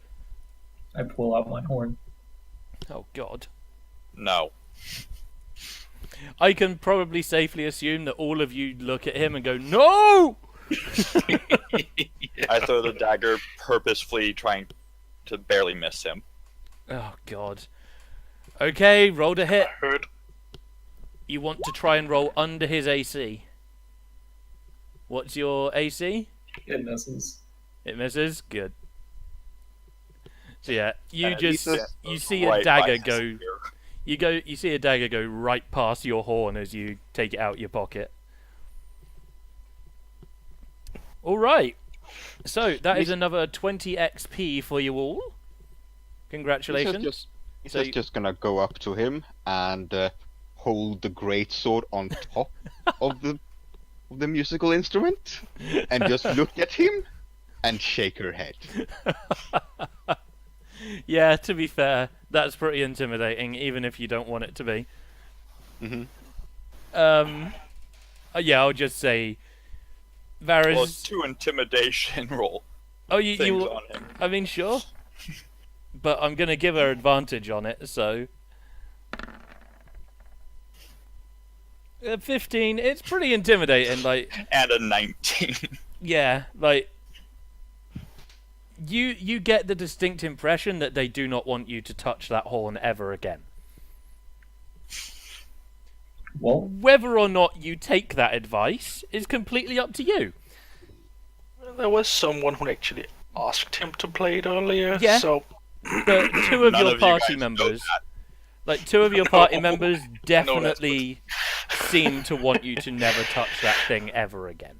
Speaker 4: I pull out my horn.
Speaker 1: Oh God.
Speaker 3: No.
Speaker 1: I can probably safely assume that all of you look at him and go, "No!"
Speaker 3: I throw the dagger, purposefully trying to barely miss him.
Speaker 1: Oh God. Okay, roll to hit.
Speaker 2: I heard.
Speaker 1: You want to try and roll under his AC. What's your AC?
Speaker 4: It misses.
Speaker 1: It misses. Good. So yeah, you
Speaker 3: And
Speaker 1: just
Speaker 3: he
Speaker 1: you see a
Speaker 3: right by
Speaker 1: dagger
Speaker 3: his
Speaker 1: go.
Speaker 3: ear.
Speaker 1: You see a dagger go right past your horn as you take it out your pocket. All right. So that is another 20 XP for you all. Congratulations.
Speaker 5: He's
Speaker 1: So
Speaker 5: just gonna go up to him and hold the greatsword on top of the musical instrument, and just look at him and shake her head.
Speaker 1: Yeah, to be fair, that's pretty intimidating, even if you don't want it to be.
Speaker 5: Mhm.
Speaker 1: Yeah, I'll just say, Varus.
Speaker 3: Well, it's 2 intimidation roll
Speaker 1: Oh, you
Speaker 3: things on him.
Speaker 1: I mean, sure. But I'm gonna give her advantage on it, so 15. It's pretty intimidating. Like,
Speaker 3: And a 19.
Speaker 1: yeah, like you get the distinct impression that they do not want you to touch that horn ever again.
Speaker 4: Well,
Speaker 1: Whether or not you take that advice is completely up to you.
Speaker 2: There was someone who actually asked him to play it earlier,
Speaker 1: Yeah.
Speaker 2: so
Speaker 1: But two of
Speaker 3: None
Speaker 1: your
Speaker 3: of you
Speaker 1: party
Speaker 3: guys know
Speaker 1: members,
Speaker 3: that.
Speaker 1: like two of your party members,
Speaker 2: No, that's
Speaker 1: definitely seem to want you to never touch that thing ever again.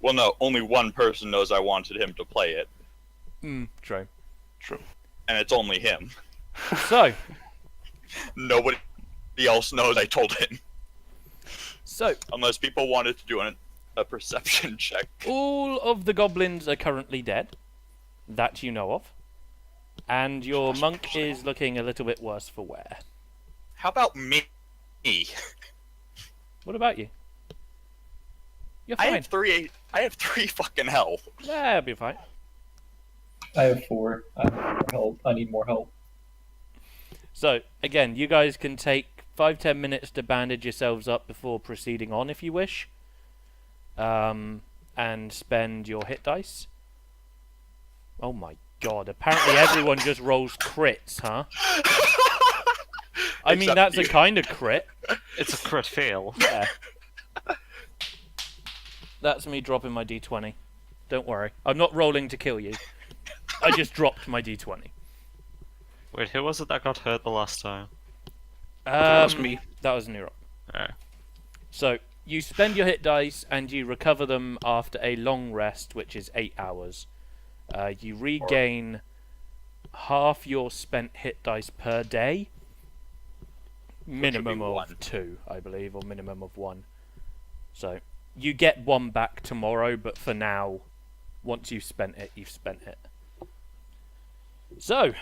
Speaker 3: Well, no, only one person knows I wanted him to play it,
Speaker 1: True.
Speaker 2: true.
Speaker 3: and it's only him.
Speaker 1: So,
Speaker 3: Nobody else knows I told him.
Speaker 1: so
Speaker 3: Unless people wanted to do a perception check.
Speaker 1: all of the goblins are currently dead, that you know of, and your monk is looking a little bit worse for wear.
Speaker 3: How about me?
Speaker 1: What about you? You're
Speaker 3: I
Speaker 1: fine.
Speaker 3: have three fucking health.
Speaker 1: That'll be fine.
Speaker 4: I have 4. I need more help. I need more help.
Speaker 1: So, again, you guys can take 5-10 minutes to bandage yourselves up before proceeding on if you wish. And spend your hit dice. Oh my god, apparently everyone just rolls crits, huh? I mean,
Speaker 3: Except
Speaker 1: that's
Speaker 3: you.
Speaker 1: a kind of crit.
Speaker 6: It's a crit fail.
Speaker 1: Yeah. That's me dropping my d20. Don't worry. I'm not rolling to kill you. I just dropped my d20.
Speaker 6: Wait, who was it that got hurt the last time?
Speaker 2: That was me.
Speaker 1: That was Nero.
Speaker 6: Oh.
Speaker 1: So, you spend your hit dice and you recover them after a long rest, which is 8 hours. You regain half your spent hit dice per day. Minimum of
Speaker 3: 1.
Speaker 1: 2, I believe, or minimum of 1. So, you get 1 back tomorrow, but for now, once you've spent it, you've spent it. So,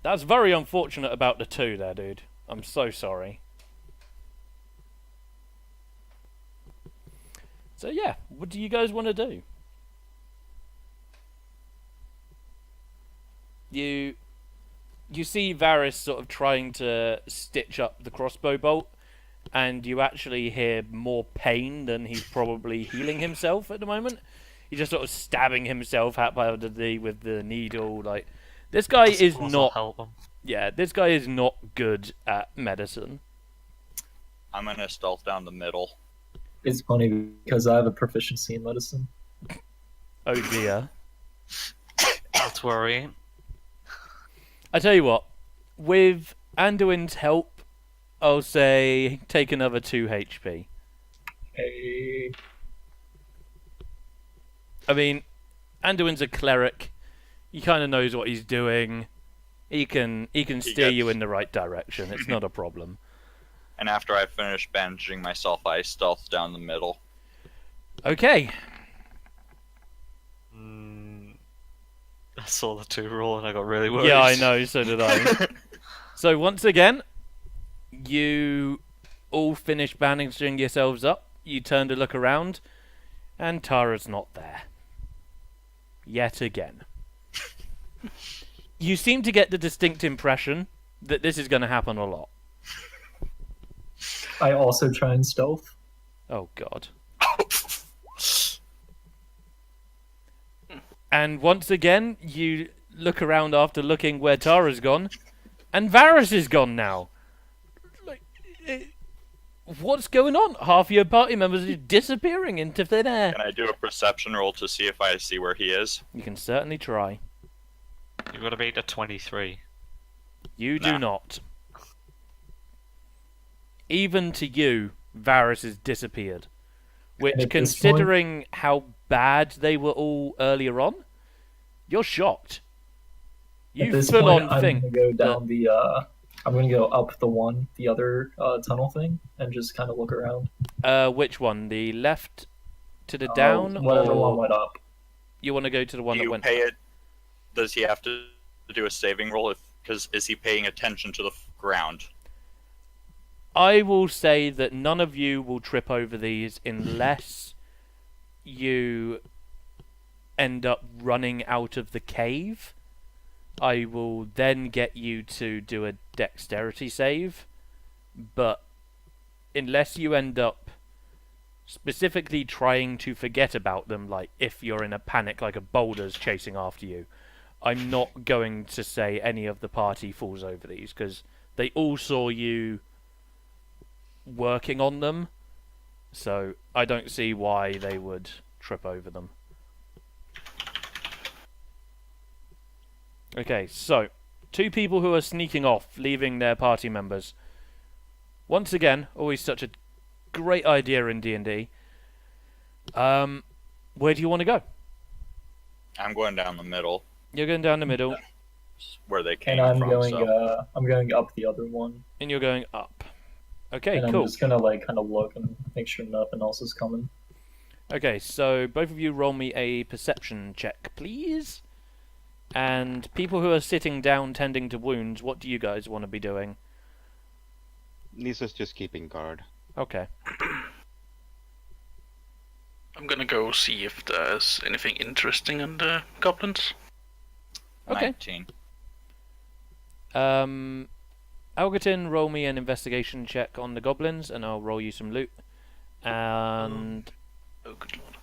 Speaker 1: that's very unfortunate about the 2 there, dude. I'm so sorry. So yeah, what do you guys want to do? You see Varys sort of trying to stitch up the crossbow bolt, and you actually hear more pain than he's probably healing himself at the moment. He's just sort of stabbing himself haphazardly with the needle. Like, this guy is
Speaker 6: Suppose I'll
Speaker 1: not.
Speaker 6: help them.
Speaker 1: Yeah, this guy is not good at medicine.
Speaker 3: I'm gonna stealth down the middle.
Speaker 4: It's funny because I have a proficiency in medicine.
Speaker 1: Oh dear.
Speaker 6: Not worry.
Speaker 1: I tell you what, with Anduin's help, I'll say take another 2 HP.
Speaker 4: Hey.
Speaker 1: I mean, Anduin's a cleric. He kind of knows what he's doing. He can steer you in the right direction. It's not a problem.
Speaker 3: And after I finish bandaging myself, I stealth down the middle.
Speaker 1: Okay.
Speaker 6: I saw the 2 roll and I got really worried.
Speaker 1: Yeah, I know. So did I. So once again, you all finish bandaging yourselves up. You turn to look around, and Tara's not there. Yet again. You seem to get the distinct impression that this is going to happen a lot.
Speaker 4: I also try and stealth.
Speaker 1: Oh god. And once again, you look around after looking where Tara's gone, and Varys is gone now. Like, what's going on? Half your party members are disappearing into thin air.
Speaker 3: Can I do a perception roll to see if I see where he is?
Speaker 1: You can certainly try.
Speaker 6: You've got to beat a 23.
Speaker 1: You do
Speaker 3: Nah.
Speaker 1: not. Even to you, Varys has disappeared. Which,
Speaker 4: And at this
Speaker 1: considering how bad they were all earlier on, you're shocked.
Speaker 4: At
Speaker 1: You
Speaker 4: this
Speaker 1: full
Speaker 4: point,
Speaker 1: on
Speaker 4: I'm
Speaker 1: think
Speaker 4: gonna go down the. I'm gonna go up the other tunnel thing, and just kind of look around.
Speaker 1: which one? The left to the down,
Speaker 4: Whatever
Speaker 1: or
Speaker 4: one went up.
Speaker 1: you want to go to the one
Speaker 3: Do
Speaker 1: that
Speaker 3: you
Speaker 1: went?
Speaker 3: pay it? Does he have to do a saving roll? Because is he paying attention to the ground?
Speaker 1: I will say that none of you will trip over these unless you end up running out of the cave. I will then get you to do a dexterity save, but unless you end up specifically trying to forget about them, like if you're in a panic like a boulder's chasing after you, I'm not going to say any of the party falls over these, because they all saw you working on them, so I don't see why they would trip over them. Okay, so 2 people who are sneaking off, leaving their party members. Once again, always such a great idea in D&D. Where do you want to go?
Speaker 3: I'm going down the middle,
Speaker 1: You're going down the middle,
Speaker 3: where they came
Speaker 4: And I'm
Speaker 3: from.
Speaker 4: going.
Speaker 3: So.
Speaker 4: I'm going up the other one.
Speaker 1: and you're going up. Okay,
Speaker 4: And I'm
Speaker 1: cool.
Speaker 4: just gonna like kind of look and make sure nothing else is coming.
Speaker 1: Okay, so both of you roll me a perception check, please. And people who are sitting down tending to wounds, what do you guys want to be doing?
Speaker 5: Lisa's just keeping guard.
Speaker 1: Okay.
Speaker 2: I'm gonna go see if there's anything interesting in the goblins.
Speaker 1: Okay.
Speaker 3: 19.
Speaker 1: Algerton, roll me an investigation check on the goblins, and I'll roll you some loot. And
Speaker 2: Oh, good lord.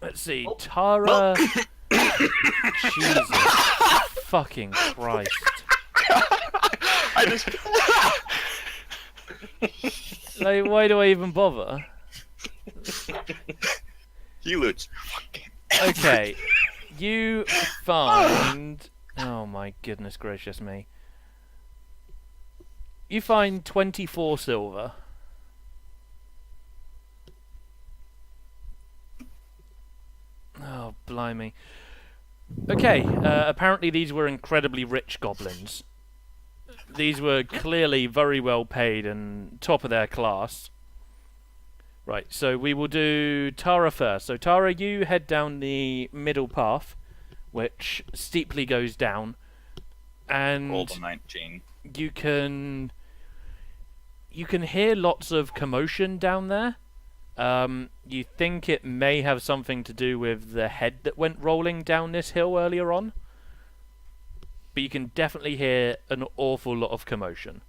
Speaker 1: let's see, Tara. Jesus fucking Christ!
Speaker 3: I just.
Speaker 1: Like, why do I even bother?
Speaker 3: He loots.
Speaker 1: Okay, you find. Oh my goodness gracious me! You find 24 silver. Oh, blimey. Okay, apparently these were incredibly rich goblins. These were clearly very well paid and top of their class. Right, so we will do Tara first. So Tara, you head down the middle path, which steeply goes down, and
Speaker 3: Rolled a 19.
Speaker 1: you can hear lots of commotion down there. You think it may have something to do with the head that went rolling down this hill earlier on, but you can definitely hear an awful lot of commotion.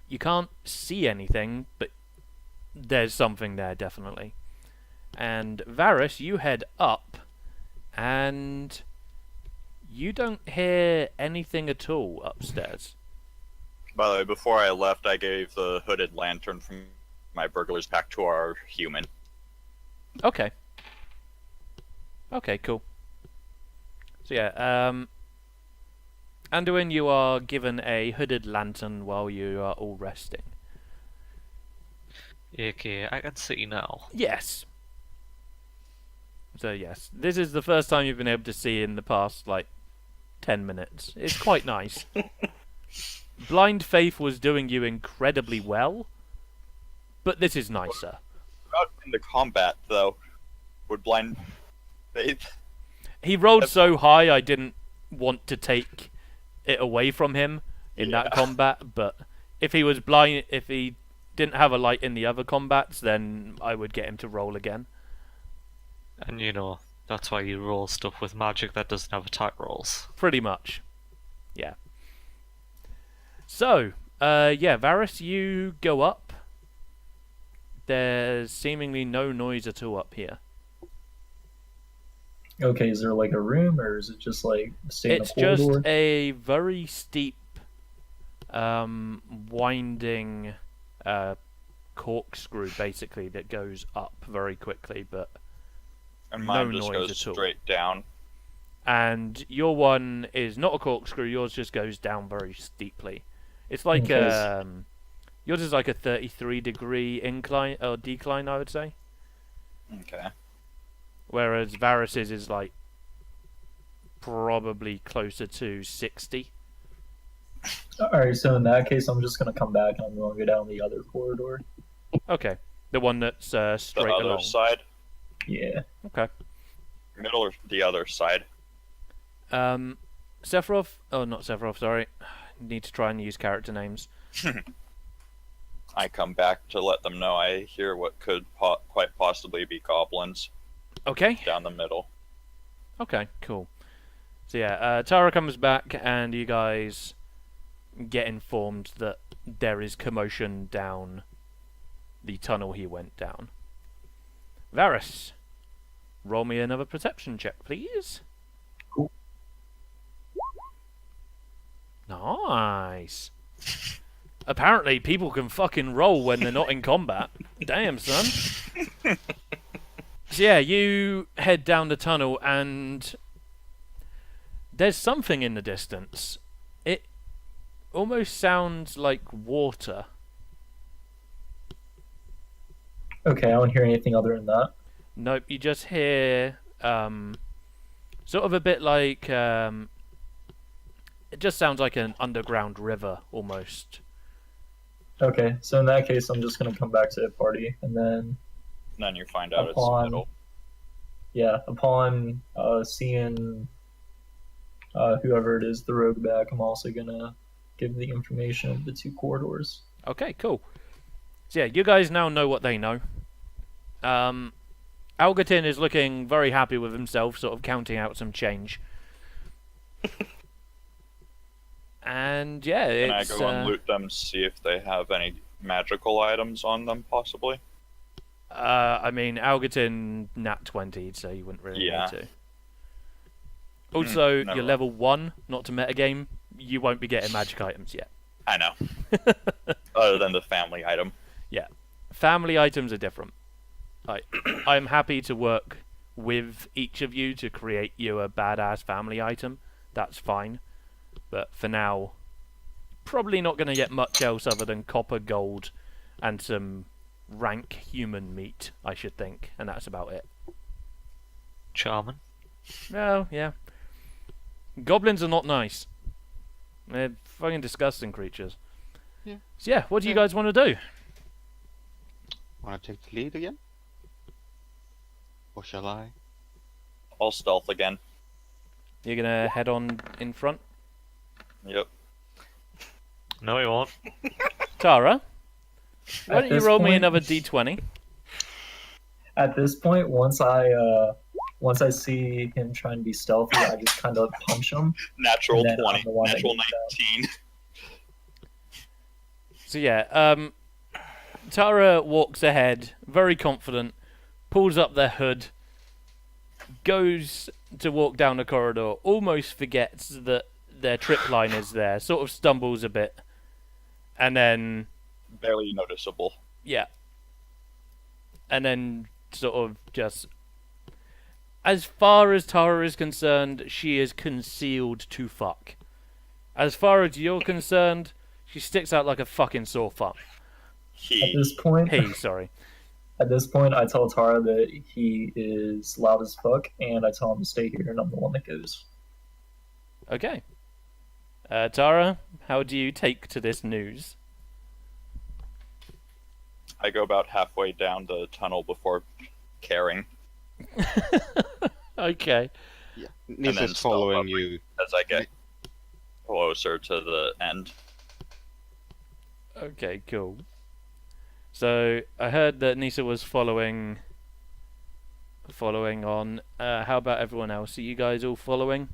Speaker 1: You can't see anything, but there's something there definitely. And Varys, you head up, and you don't hear anything at all upstairs.
Speaker 3: By the way, before I left, I gave the hooded lantern from my burglar's pack to our human.
Speaker 1: Okay. Okay, cool. So yeah, Anduin, you are given a hooded lantern while you are all resting.
Speaker 6: Okay, I can see now.
Speaker 1: Yes. So yes, this is the first time you've been able to see in the past, like, 10 minutes. It's quite nice. Blind Faith was doing you incredibly well, but this is nicer.
Speaker 3: Out in the combat, though, would blind faith.
Speaker 1: He rolled so high I didn't want to take it away from him in that combat, but if he was blind, if he didn't have a light in the other combats, then I would get him to roll again.
Speaker 6: And you know, that's why you roll stuff with magic that doesn't have attack rolls.
Speaker 1: Pretty much. Yeah. So, yeah, Varys, you go up. There's seemingly no noise at all up here.
Speaker 4: Okay, is there like a room, or is it just like stay in
Speaker 1: It's
Speaker 4: a corridor?
Speaker 1: just a very steep, winding corkscrew, basically, that goes up very quickly, but
Speaker 3: And mine
Speaker 1: no
Speaker 3: just
Speaker 1: noise
Speaker 3: goes
Speaker 1: at all.
Speaker 3: straight down.
Speaker 1: And your one is not a corkscrew, yours just goes down very steeply. It's like
Speaker 4: Okay.
Speaker 1: yours is like a 33-degree incline or decline, I would say.
Speaker 3: Okay.
Speaker 1: Whereas Varys's is like probably closer to 60.
Speaker 4: Alright, so in that case, I'm just gonna come back and I'm gonna go down the other corridor.
Speaker 1: Okay, the one that's
Speaker 3: The
Speaker 1: straight
Speaker 3: other
Speaker 1: along.
Speaker 3: side?
Speaker 4: Yeah.
Speaker 1: Okay.
Speaker 3: Middle or the other side?
Speaker 1: Sephiroth. Oh, not Sephiroth. Sorry. Need to try and use character names.
Speaker 3: I come back to let them know I hear what could quite possibly be goblins
Speaker 1: Okay.
Speaker 3: down the middle.
Speaker 1: Okay. Cool. So yeah, Tara comes back, and you guys get informed that there is commotion down the tunnel he went down. Varys, roll me another perception check, please.
Speaker 4: Cool.
Speaker 1: Nice. Apparently, people can fucking roll when they're not in combat. Damn, son. So yeah, you head down the tunnel, and there's something in the distance. It almost sounds like water.
Speaker 4: Okay, I don't hear anything other than that.
Speaker 1: Nope, you just hear sort of a bit like it just sounds like an underground river almost.
Speaker 4: Okay, so in that case, I'm just gonna come back to the party, and then
Speaker 3: And then you find out
Speaker 4: Upon-
Speaker 3: it's middle.
Speaker 4: upon seeing whoever it is, the rogue back, I'm also gonna give the information of the 2 corridors.
Speaker 1: Okay, cool. So yeah, you guys now know what they know. Algerton is looking very happy with himself, sort of counting out some change. And yeah,
Speaker 3: Can I
Speaker 1: it's
Speaker 3: go and loot them, see if they have any magical items on them, possibly?
Speaker 1: I mean, Algerton nat 20'd, so you wouldn't really
Speaker 3: Yeah.
Speaker 1: need to. Also,
Speaker 3: never
Speaker 1: you're
Speaker 3: mind.
Speaker 1: level 1, not to metagame. You won't be getting magic items yet.
Speaker 3: I know. Other than the family item.
Speaker 1: Family items are different. I'm happy to work with each of you to create you a badass family item. That's fine. But for now, probably not going to get much else other than copper, gold, and some rank human meat, I should think. And that's about it.
Speaker 6: Charming.
Speaker 1: Oh, yeah. Goblins are not nice. They're fucking disgusting creatures.
Speaker 5: Yeah.
Speaker 1: So yeah, what do you
Speaker 5: Yeah.
Speaker 1: guys want to do?
Speaker 5: Wanna take the lead again? Or shall I?
Speaker 3: All stealth again.
Speaker 1: You're going to head on in front?
Speaker 3: Yep.
Speaker 6: No, he won't.
Speaker 1: Tara, why
Speaker 4: At
Speaker 1: don't you
Speaker 4: this
Speaker 1: roll me
Speaker 4: point-
Speaker 1: another d20?
Speaker 4: At this point, once I see him trying to be stealthy, I just kind of punch him.
Speaker 3: Natural
Speaker 4: And then I'm
Speaker 3: 20.
Speaker 4: the one that
Speaker 3: Natural
Speaker 4: gets
Speaker 3: 19.
Speaker 1: So yeah, Tara walks ahead, very confident, pulls up their hood, goes to walk down the corridor, almost forgets that their trip line is there, sort of stumbles a bit, and then,
Speaker 3: Barely noticeable.
Speaker 1: yeah, and then sort of just, as far as Tara is concerned, she is concealed to fuck. As far as you're concerned, she sticks out like a fucking sore thumb.
Speaker 4: At this point,
Speaker 1: Sorry.
Speaker 4: At this point, I tell Tara that he is loud as fuck, and I tell him to stay here, and I'm the one that goes.
Speaker 1: Okay. Tara, how do you take to this news?
Speaker 3: I go about halfway down the tunnel before caring
Speaker 1: Okay.
Speaker 5: Yeah.
Speaker 3: then
Speaker 5: Nissa's
Speaker 3: stealth
Speaker 5: following
Speaker 3: up.
Speaker 5: you.
Speaker 3: as I get closer to the end.
Speaker 1: Okay, cool. So, I heard that Nisa was following on. How about everyone else? Are you guys all following?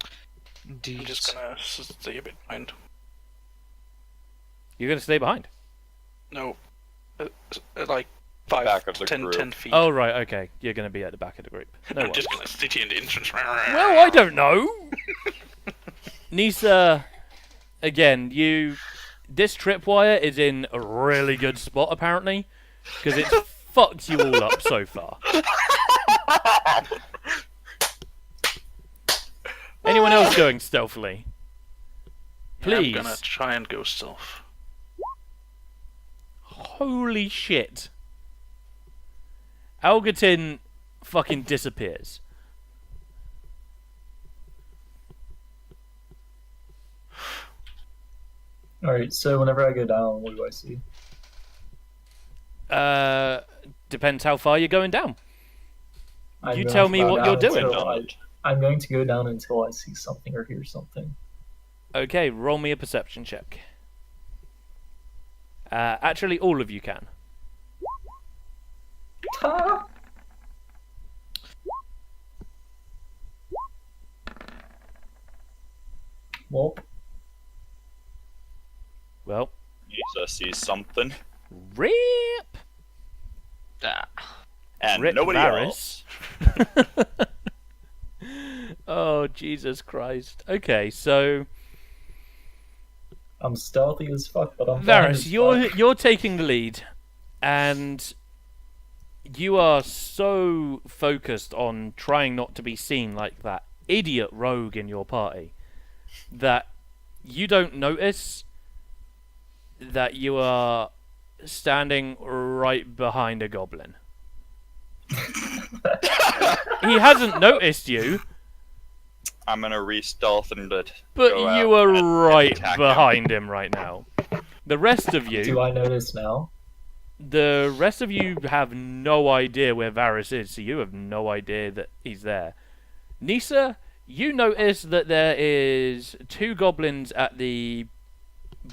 Speaker 2: I'm
Speaker 6: Indeed.
Speaker 2: just gonna stay a bit behind.
Speaker 1: You're going to stay behind?
Speaker 2: No. Like 5,
Speaker 3: Back of the
Speaker 2: 10,
Speaker 3: group.
Speaker 2: 10 feet.
Speaker 1: Oh, right, okay. You're going to be at the back of the group. No
Speaker 2: I'm
Speaker 1: worries.
Speaker 2: just gonna sit here in the entrance.
Speaker 1: Well, I don't know. Nisa, again, this tripwire is in a really good spot, apparently, because it's fucked you all up so far. Anyone else going stealthily? Please.
Speaker 2: Yeah, I'm gonna try and go stealth.
Speaker 1: Holy shit. Algerton fucking disappears.
Speaker 4: Alright, so whenever I go down, what do I see?
Speaker 1: Depends how far you're going down.
Speaker 4: I'm
Speaker 1: You
Speaker 4: going
Speaker 1: tell
Speaker 4: to
Speaker 1: me
Speaker 4: go
Speaker 1: what
Speaker 4: down
Speaker 1: you're doing.
Speaker 4: until I'm going to go down until I see something or hear something.
Speaker 1: Okay, roll me a perception check. Actually, all of you can.
Speaker 4: Well,
Speaker 1: Well,
Speaker 3: Nisa sees something,
Speaker 1: rip!
Speaker 6: Ah.
Speaker 3: and
Speaker 1: Rip
Speaker 3: nobody
Speaker 1: Varys.
Speaker 3: else.
Speaker 1: Oh, Jesus Christ. Okay, so
Speaker 4: I'm stealthy as fuck, but I'm blind
Speaker 1: Varys,
Speaker 4: as
Speaker 1: you're
Speaker 4: fuck.
Speaker 1: you're taking the lead, and you are so focused on trying not to be seen like that idiot rogue in your party that you don't notice that you are standing right behind a goblin. He hasn't noticed you,
Speaker 3: I'm gonna re-stealth and
Speaker 1: but
Speaker 3: go
Speaker 1: you
Speaker 3: out
Speaker 1: are
Speaker 3: and
Speaker 1: right
Speaker 3: attack
Speaker 1: behind him right now. The rest of you,
Speaker 4: Do I notice now?
Speaker 1: the rest of you have no idea where Varys is, so you have no idea that he's there. Nisa, you notice that there is 2 goblins at the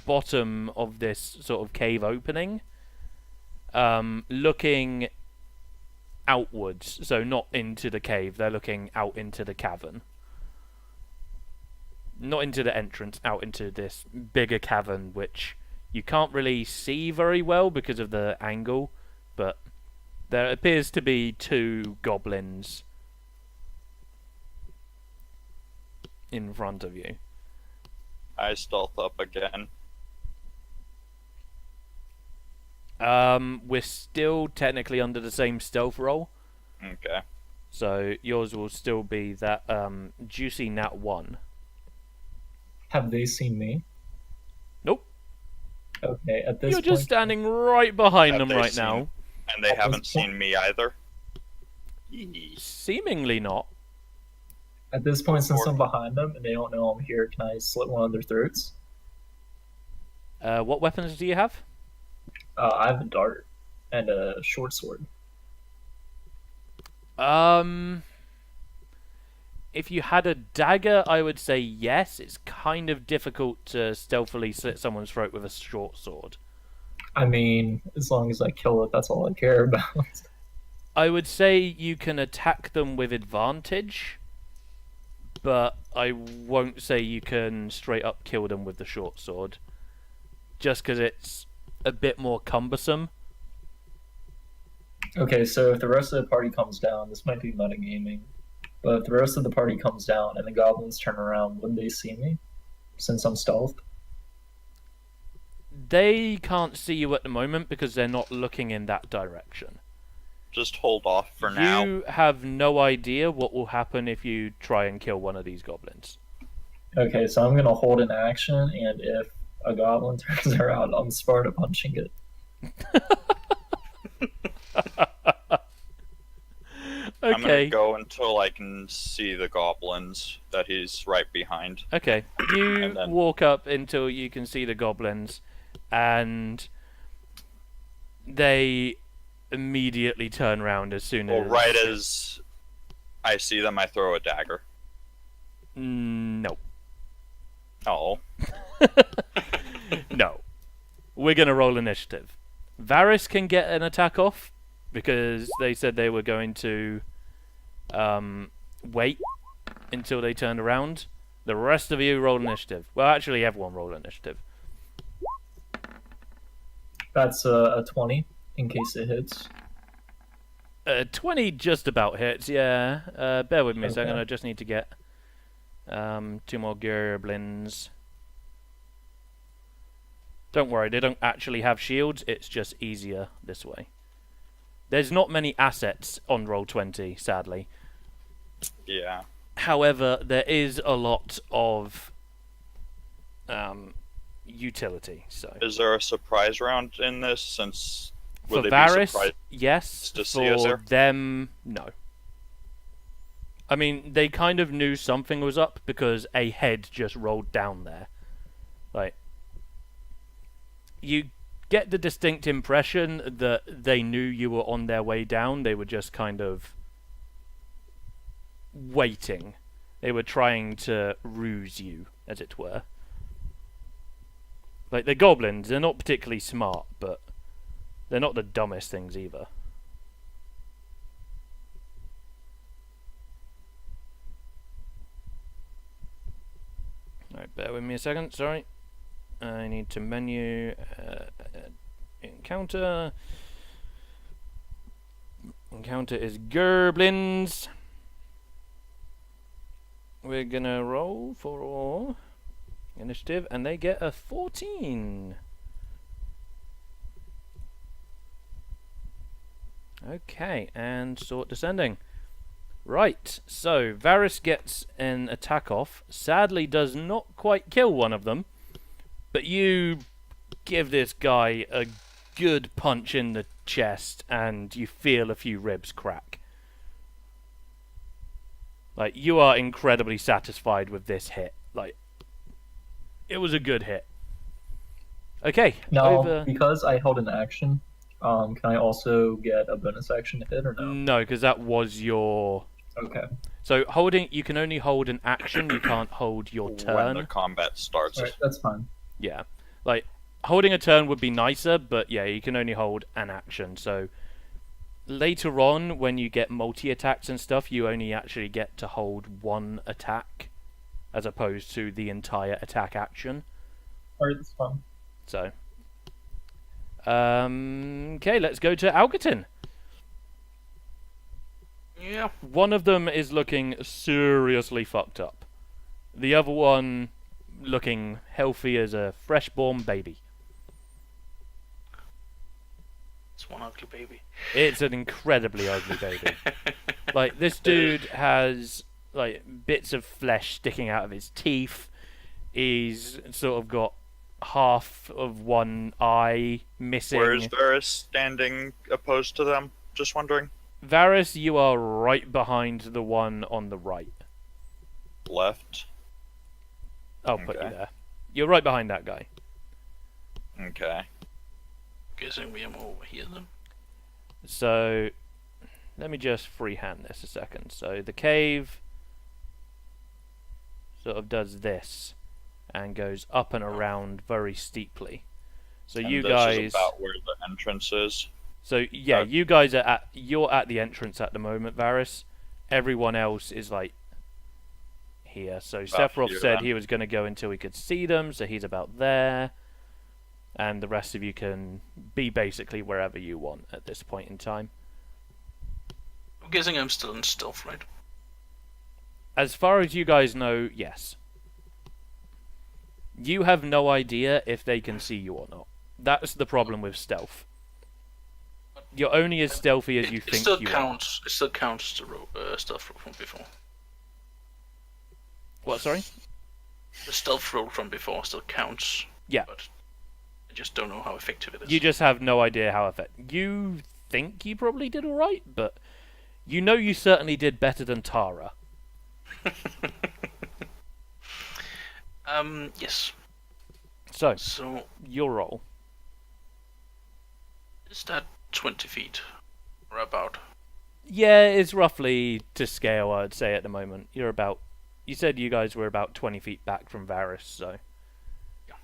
Speaker 1: bottom of this sort of cave opening, looking outwards, so not into the cave, they're looking out into the cavern. Not into the entrance, out into this bigger cavern, which you can't really see very well because of the angle, but there appears to be 2 goblins in front of you.
Speaker 3: I stealth up again.
Speaker 1: We're still technically under the same stealth roll,
Speaker 3: Okay.
Speaker 1: so yours will still be that juicy nat 1.
Speaker 4: Have they seen me?
Speaker 1: Nope.
Speaker 4: Okay, at this
Speaker 1: You're
Speaker 4: point,
Speaker 1: just standing right behind
Speaker 3: Have
Speaker 1: them
Speaker 3: they
Speaker 1: right
Speaker 3: seen-
Speaker 1: now.
Speaker 3: And they
Speaker 4: At this
Speaker 3: haven't
Speaker 4: point-
Speaker 3: seen me either.
Speaker 1: Seemingly not.
Speaker 4: at this point, since
Speaker 3: Or-
Speaker 4: I'm behind them and they don't know I'm here, can I slit one of their throats?
Speaker 1: What weapons do you have?
Speaker 4: I have a dart and a short sword.
Speaker 1: If you had a dagger, I would say yes. It's kind of difficult to stealthily slit someone's throat with a short sword.
Speaker 4: I mean, as long as I kill it, that's all I care about.
Speaker 1: I would say you can attack them with advantage, but I won't say you can straight up kill them with the short sword. Just because it's a bit more cumbersome.
Speaker 4: Okay, so if the rest of the party comes down, this might be metagaming, but if the rest of the party comes down and the goblins turn around, would they see me? Since I'm stealth?
Speaker 1: They can't see you at the moment because they're not looking in that direction.
Speaker 3: Just hold off for now.
Speaker 1: You have no idea what will happen if you try and kill one of these goblins.
Speaker 4: Okay, so I'm gonna hold an action, and if a goblin turns around, I'm Sparta punching it.
Speaker 3: I'm gonna
Speaker 1: Okay.
Speaker 3: go until I can see the goblins that he's right behind.
Speaker 1: Okay. You
Speaker 3: And then-
Speaker 1: walk up until you can see the goblins, and they immediately turn around as soon
Speaker 3: Well,
Speaker 1: as.
Speaker 3: right as I see them, I throw a dagger.
Speaker 1: No.
Speaker 3: Oh,
Speaker 1: No. We're gonna roll initiative. Varys can get an attack off because they said they were going to wait until they turned around. The rest of you roll initiative. Well, actually, everyone roll initiative.
Speaker 4: That's a 20, in case it hits.
Speaker 1: 20 just about hits, yeah. Bear with me a second,
Speaker 4: Okay.
Speaker 1: I just need to get 2 more goblins. Don't worry, they don't actually have shields, it's just easier this way. There's not many assets on Roll20, sadly.
Speaker 3: yeah.
Speaker 1: However, there is a lot of utility. So
Speaker 3: Is there a surprise round in this? Since
Speaker 1: for
Speaker 3: would they be
Speaker 1: Varys,
Speaker 3: surprised
Speaker 1: yes.
Speaker 3: to see us
Speaker 1: For
Speaker 3: there?
Speaker 1: them, no. I mean, they kind of knew something was up because a head just rolled down there. Like, you get the distinct impression that they knew you were on their way down. They were just kind of waiting. They were trying to ruse you, as it were. Like, the goblins, they're not particularly smart, but they're not the dumbest things either. Alright, bear Bear with me a second, sorry. I need to menu encounter. Encounter is Gerblins. We're gonna roll for initiative, and they get a 14. Okay, and Sword Descending. Right, so Varys gets an attack off. Sadly does not quite kill one of them, but you give this guy a good punch in the chest and you feel a few ribs crack. Like, you are incredibly satisfied with this hit. Like, it was a good hit. Okay,
Speaker 4: Now, because I held an action, can I also get a bonus action to hit or no?
Speaker 1: No, because that was your...
Speaker 4: Okay.
Speaker 1: So you can only hold an action, you can't hold your turn.
Speaker 3: When the combat starts.
Speaker 4: Alright, that's fine.
Speaker 1: Yeah. Like, holding a turn would be nicer, but yeah, you can only hold an action. So later on, when you get multi-attacks and stuff, you only actually get to hold one attack, as opposed to the entire attack action.
Speaker 4: Alright, that's fine.
Speaker 1: So, okay, let's go to Algerton.
Speaker 2: Yeah.
Speaker 1: One of them is looking seriously fucked up. The other one looking healthy as a fresh-born baby.
Speaker 2: It's one ugly baby.
Speaker 1: It's an incredibly ugly baby. Like, this dude has, like, bits of flesh sticking out of his teeth. He's sort of got half of one eye missing.
Speaker 3: Where is Varys standing opposed to them? Just wondering.
Speaker 1: Varys, you are right behind the one on the right.
Speaker 3: Left.
Speaker 1: I'll put you
Speaker 3: Okay.
Speaker 1: there. You're right behind that guy.
Speaker 3: Okay.
Speaker 2: Guessing we am over here then.
Speaker 1: So, let me just freehand this a second. So, the cave sort of does this and goes up and around very steeply. So
Speaker 3: And
Speaker 1: you
Speaker 3: this
Speaker 1: guys...
Speaker 3: is about where the entrance is.
Speaker 1: So yeah, you guys are you're at the entrance at the moment, Varys. Everyone else is like here. So
Speaker 3: About
Speaker 1: Sephiroth
Speaker 3: here,
Speaker 1: said
Speaker 3: then.
Speaker 1: he was going to go until he could see them, so he's about there. And the rest of you can be basically wherever you want at this point in time.
Speaker 2: I'm guessing I'm still in stealth, right?
Speaker 1: As far as you guys know, yes. You have no idea if they can see you or not. That's the problem with stealth. You're only as stealthy as you
Speaker 2: It
Speaker 1: think
Speaker 2: still
Speaker 1: you are.
Speaker 2: counts. It still counts the stealth roll from before.
Speaker 1: What, sorry?
Speaker 2: The stealth roll from before still counts.
Speaker 1: Yeah.
Speaker 2: But I just don't know how effective it is.
Speaker 1: You just have no idea how effective. You think you probably did alright, but you know you certainly did better than Tara.
Speaker 2: Yes.
Speaker 1: So,
Speaker 2: So
Speaker 1: your roll.
Speaker 2: is that 20 feet or about?
Speaker 1: Yeah, it's roughly to scale, I'd say, at the moment. You're about... You said you guys were about 20 feet back from Varys, so...
Speaker 2: Yeah.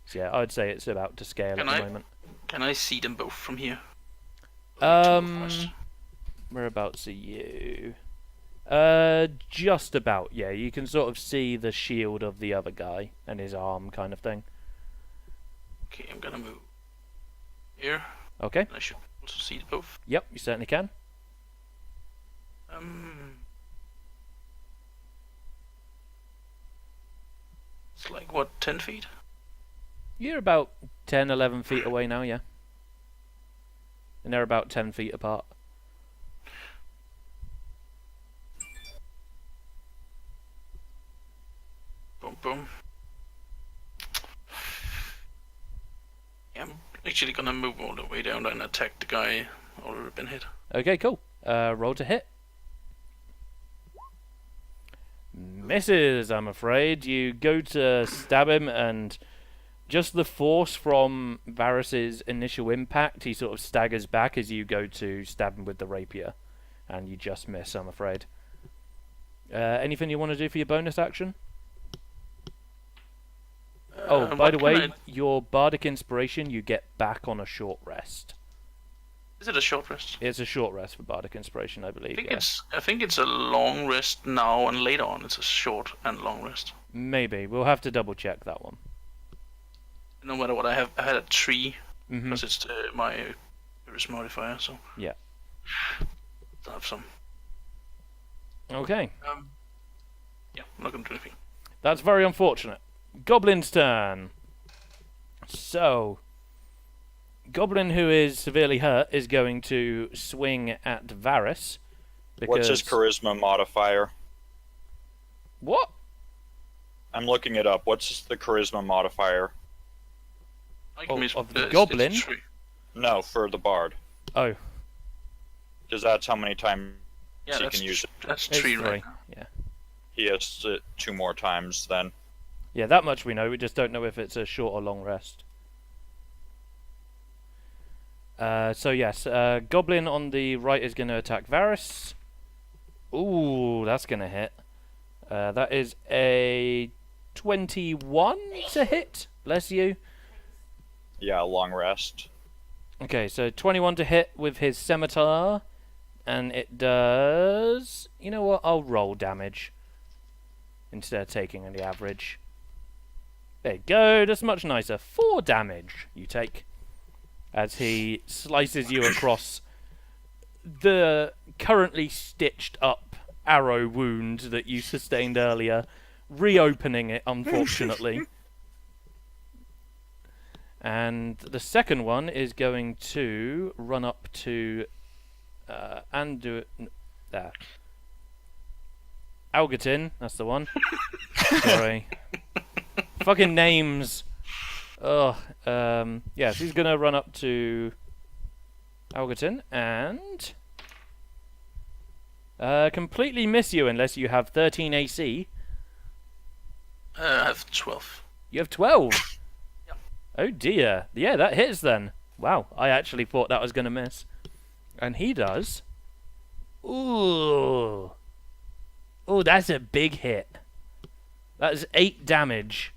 Speaker 1: So yeah, I'd say it's about to scale
Speaker 2: Can
Speaker 1: at
Speaker 2: I-
Speaker 1: the moment.
Speaker 2: Can I see them both from here? Two of us.
Speaker 1: Whereabouts are you? Just about, yeah. You can sort of see the shield of the other guy and his arm kind of thing.
Speaker 2: Okay, I'm gonna move here.
Speaker 1: Okay.
Speaker 2: I should also see both.
Speaker 1: Yep, you certainly can.
Speaker 2: It's like what, 10 feet?
Speaker 1: You're about 10, 11 feet away now, yeah. And they're about 10 feet apart.
Speaker 2: Boom, boom. Yeah, I'm actually gonna move all the way down and attack the guy already been hit.
Speaker 1: Okay, cool. Roll to hit. Misses, I'm afraid. You go to stab him, and just the force from Varys's initial impact, he sort of staggers back as you go to stab him with the rapier. And you just miss, I'm afraid. Anything you want to do for your bonus action? Oh, by
Speaker 2: what
Speaker 1: the
Speaker 2: can
Speaker 1: way,
Speaker 2: I-
Speaker 1: your bardic inspiration you get back on a short rest.
Speaker 2: Is it a short rest?
Speaker 1: It's a short rest for bardic inspiration, I
Speaker 2: I
Speaker 1: believe.
Speaker 2: think
Speaker 1: Yeah.
Speaker 2: I think it's a long rest now, and later on it's a short and long rest.
Speaker 1: Maybe. We'll have to double check that one.
Speaker 2: No matter what, I had a 3
Speaker 1: Mhm.
Speaker 2: because it's my charisma modifier. So
Speaker 1: Yeah.
Speaker 2: I have some.
Speaker 1: Okay.
Speaker 2: Yeah, I'm not gonna do anything.
Speaker 1: That's very unfortunate. Goblin's turn. So, Goblin who is severely hurt is going to swing at Varys.
Speaker 3: What's his charisma modifier?
Speaker 1: What?
Speaker 3: I'm looking it up. What's the charisma modifier?
Speaker 2: I can
Speaker 1: Of the
Speaker 2: it's
Speaker 1: goblin?
Speaker 2: 3.
Speaker 3: No, for the bard.
Speaker 1: Oh,
Speaker 3: Because that's how many times
Speaker 2: Yeah,
Speaker 3: he
Speaker 2: that's
Speaker 3: can use it.
Speaker 2: That's
Speaker 1: it's
Speaker 2: 3
Speaker 1: 3.
Speaker 2: right now.
Speaker 1: Yeah.
Speaker 3: He has it 2 more times then.
Speaker 1: Yeah, that much we know. We just don't know if it's a short or long rest. So yes, Goblin on the right is going to attack Varys. Ooh, that's going to hit. That is a 21 to hit. Bless you.
Speaker 3: Yeah, long rest.
Speaker 1: Okay, so 21 to hit with his scimitar. And it does... You know what? I'll roll damage. Instead of taking the average. There you go. That's much nicer. 4 damage you take. As he slices you across the currently stitched up arrow wound that you sustained earlier. Reopening it, unfortunately. And the second one is going to run up to... and do it... There. Algatin, that's the one. Sorry. Fucking names. Ugh. Yes, he's gonna run up to Algatin and completely miss you unless you have 13 AC.
Speaker 2: I have 12.
Speaker 1: You have 12.
Speaker 2: Yeah.
Speaker 1: Oh dear. Yeah, that hits then. Wow, I actually thought that was gonna miss. And he does. Ooh. Ooh, that's a big hit. That is 8 damage.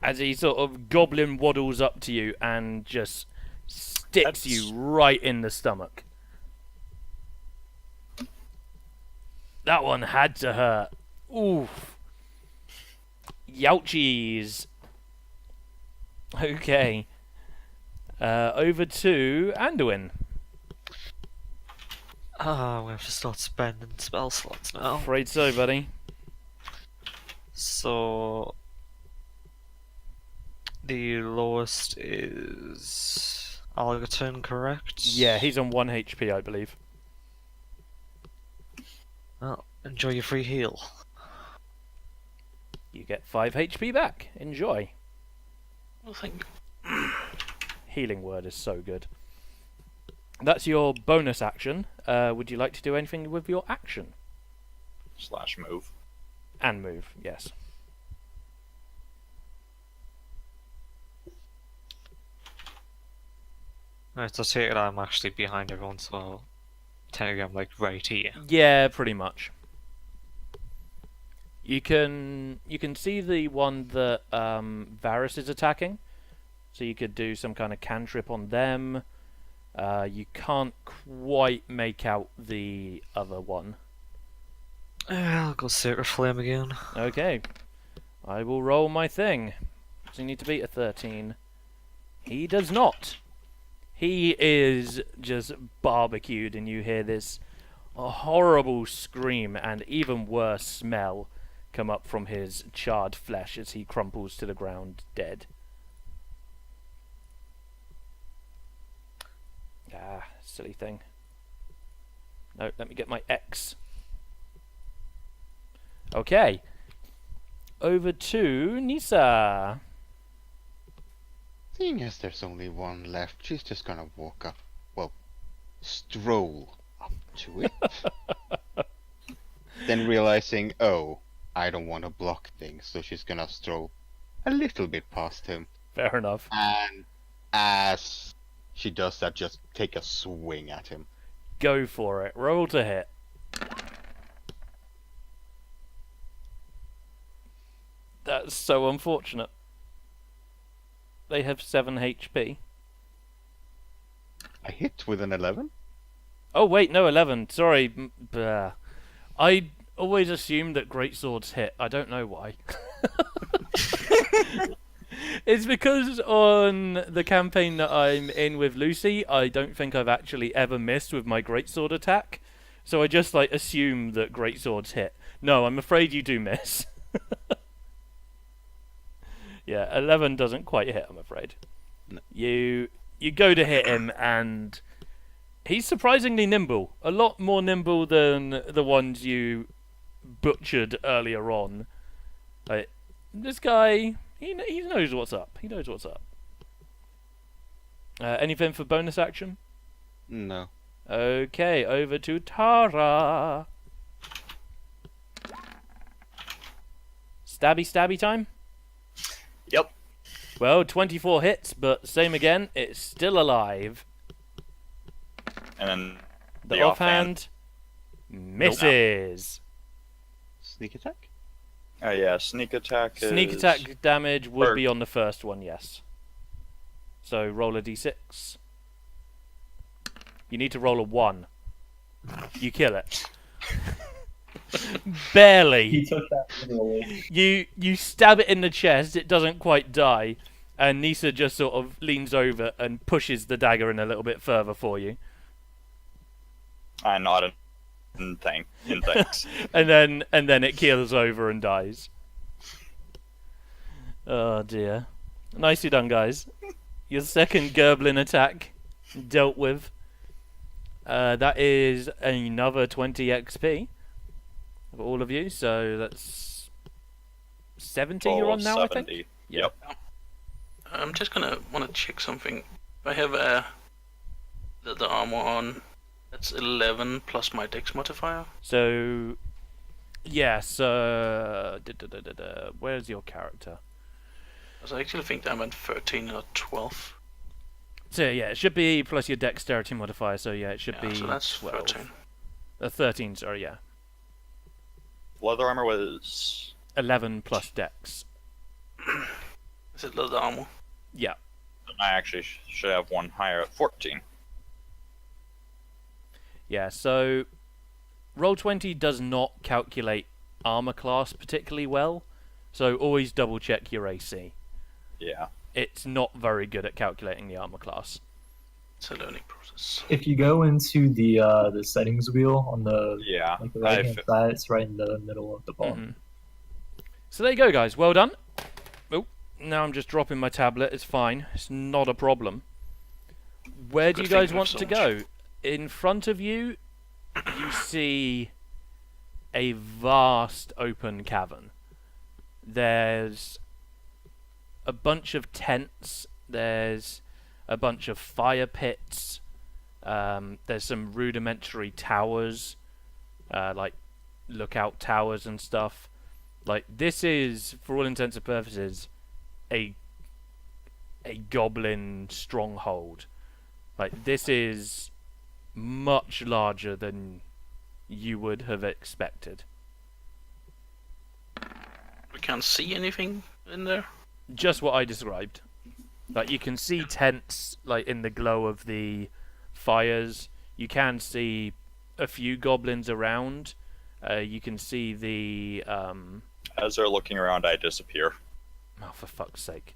Speaker 1: As he sort of goblin waddles up to you and just sticks you right in the stomach. That one had to hurt. Oof. Youchies. Okay. Over to Anduin.
Speaker 6: We have to start spending spell slots now.
Speaker 1: Afraid so, buddy.
Speaker 6: So the lowest is Algaton, correct?
Speaker 1: Yeah, he's on 1 HP, I believe.
Speaker 6: Well, enjoy your free heal.
Speaker 1: You get 5 HP back. Enjoy.
Speaker 2: Well, thank you.
Speaker 1: Healing word is so good. That's your bonus action. Would you like to do anything with your action?
Speaker 3: / move.
Speaker 1: And move, yes.
Speaker 6: Right, so take it I'm actually behind everyone, so technically I'm like right here.
Speaker 1: Yeah, pretty much. You can see the one that Varys is attacking. So you could do some kind of cantrip on them. You can't quite make out the other one.
Speaker 6: I'll go Sacred Flame again.
Speaker 1: Okay. I will roll my thing. So you need to beat a 13. He does not. He is just barbecued and you hear this horrible scream and even worse smell come up from his charred flesh as he crumples to the ground dead. Ah, silly thing. No, let me get my X. Okay. Over to Nisa.
Speaker 5: Seeing as there's only one left, she's just gonna walk up, well, stroll up to it. Then realizing, oh, I don't want to block things, so she's gonna stroll a little bit past him.
Speaker 1: Fair enough.
Speaker 5: And as she does that, just take a swing at him.
Speaker 1: Go for it. Roll to hit. That's so unfortunate. They have 7 HP.
Speaker 5: I hit with an 11.
Speaker 1: Oh wait, no, 11. Sorry. always assumed that greatswords hit. I don't know why. It's because on the campaign that I'm in with Lucy, I don't think I've actually ever missed with my greatsword attack. So I just like assume that greatswords hit. No, I'm afraid you do miss. Yeah, 11 doesn't quite hit, I'm afraid.
Speaker 5: No.
Speaker 1: You go to hit him, and he's surprisingly nimble. A lot more nimble than the ones you butchered earlier on. Like, this guy, he knows what's up. He knows what's up. Anything for bonus action?
Speaker 5: No.
Speaker 1: Okay, over to Tara. Stabby time?
Speaker 2: Yep.
Speaker 1: Well, 24 hits, but same again, it's still alive.
Speaker 3: And then
Speaker 1: The offhand misses.
Speaker 5: Sneak attack?
Speaker 3: Yeah, sneak attack is...
Speaker 1: Sneak attack damage would
Speaker 3: Or-
Speaker 1: be on the first one, yes. So roll a d6. You need to roll a 1. You kill it. Barely.
Speaker 4: He took that literally.
Speaker 1: You stab it in the chest, it doesn't quite die, and Nisa just sort of leans over and pushes the dagger in a little bit further for you.
Speaker 3: I nod in thanks.
Speaker 1: And then it keels over and dies. Oh dear. Nicely done, guys. Your second Gerblin attack dealt with. That is another 20 XP for all of you, so that's 70 you're on now,
Speaker 3: 70.
Speaker 1: I think?
Speaker 3: Yep.
Speaker 2: I'm just gonna want to check something. I have the armor on. That's 11 plus my dex modifier.
Speaker 1: So, yes, where's your character?
Speaker 2: Because I actually think I'm at 13 or 12.
Speaker 1: So yeah, it should be plus your dexterity modifier, so yeah, it should
Speaker 2: Yeah,
Speaker 1: be
Speaker 2: so that's
Speaker 1: 12.
Speaker 2: 13.
Speaker 1: 13, sorry, yeah.
Speaker 3: Leather armor was...
Speaker 1: 11 plus dex.
Speaker 2: Is it leather armor?
Speaker 1: Yeah.
Speaker 3: I actually should have one higher at 14.
Speaker 1: Yeah, so Roll20 does not calculate armor class particularly well, so always double check your AC.
Speaker 3: Yeah.
Speaker 1: It's not very good at calculating the armor class.
Speaker 2: It's a learning process.
Speaker 4: If you go into the settings wheel on the
Speaker 3: Yeah.
Speaker 4: like the right hand side, it's right in the middle of the bar.
Speaker 1: Mhm. So there you go, guys. Well done. Oh, now I'm just dropping my tablet. It's fine. It's not a problem. Where do
Speaker 2: Good
Speaker 1: you guys
Speaker 2: thing
Speaker 1: want
Speaker 2: so
Speaker 1: to
Speaker 2: much.
Speaker 1: go? In front of you, you see a vast open cavern. There's a bunch of tents. There's a bunch of fire pits. There's some rudimentary towers, like lookout towers and stuff. Like, this is, for all intents and purposes, a goblin stronghold. Like, this is much larger than you would have expected.
Speaker 2: We can't see anything in there.
Speaker 1: Just what I described. Like, you can see tents, like, in the glow of the fires. You can see a few goblins around. You can see the,
Speaker 3: As they're looking around, I disappear.
Speaker 1: oh, for fuck's sake.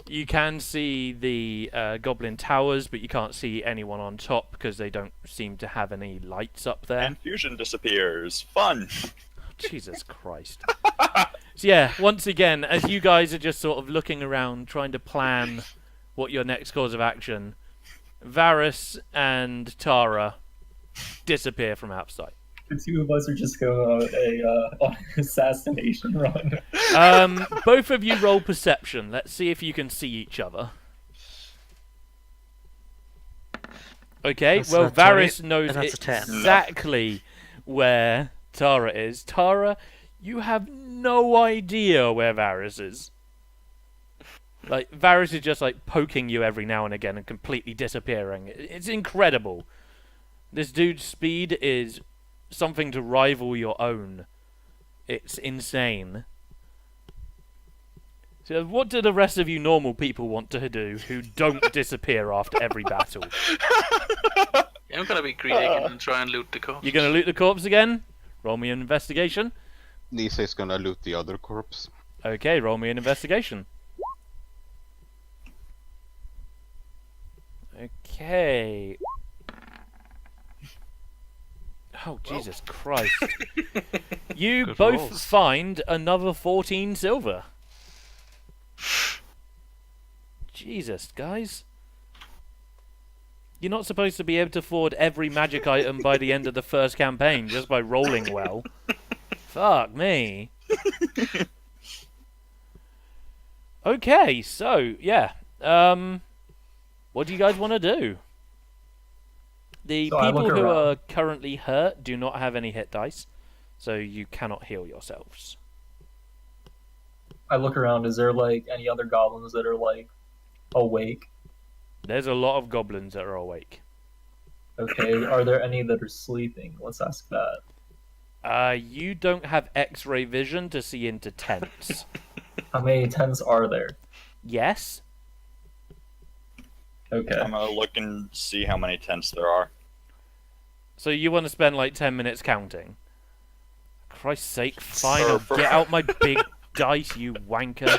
Speaker 1: You can see the goblin towers, but you can't see anyone on top because they don't seem to have any lights up there.
Speaker 3: And fusion disappears. Fun!
Speaker 1: Jesus Christ. So yeah, once again, as you guys are just sort of looking around, trying to plan what your next course of action, Varys and Tara disappear from outside.
Speaker 4: The two of us are just going on an assassination run.
Speaker 1: Both of you roll perception. Let's see if you can see each other. Okay,
Speaker 6: That's
Speaker 1: well,
Speaker 6: a 20,
Speaker 1: Varys knows
Speaker 6: and that's a 10.
Speaker 1: exactly where Tara is. Tara, you have no idea where Varys is. Like, Varys is just, like, poking you every now and again and completely disappearing. It's incredible. This dude's speed is something to rival your own. It's insane. So what do the rest of you normal people want to do who don't disappear after every battle?
Speaker 2: Yeah, I'm gonna be greedy again and try and loot the corpse.
Speaker 1: You're going to loot the corpse again? Roll me an investigation.
Speaker 5: Lisa is gonna loot the other corpse.
Speaker 1: Okay, roll me an investigation. Okay. Oh, Jesus Christ. You
Speaker 6: Good
Speaker 1: both
Speaker 6: rolls.
Speaker 1: find another 14 silver. Jesus, guys. You're not supposed to be able to afford every magic item by the end of the first campaign just by rolling well. Fuck me. Okay, so, yeah. What do you guys want to do? The
Speaker 4: So I
Speaker 1: people
Speaker 4: look
Speaker 1: who
Speaker 4: around.
Speaker 1: are currently hurt do not have any hit dice, so you cannot heal yourselves.
Speaker 4: I look around. Is there like any other goblins that are like awake?
Speaker 1: There's a lot of goblins that are awake.
Speaker 4: Okay. Are there any that are sleeping? Let's ask that.
Speaker 1: You don't have X-ray vision to see into tents.
Speaker 4: How many tents are there?
Speaker 1: Yes?
Speaker 4: Okay.
Speaker 3: I'm gonna look and see how many tents there are.
Speaker 1: So you want to spend like 10 minutes counting? Christ's sake, fine, I'll
Speaker 3: Sir,
Speaker 1: get out my big dice, you wanker.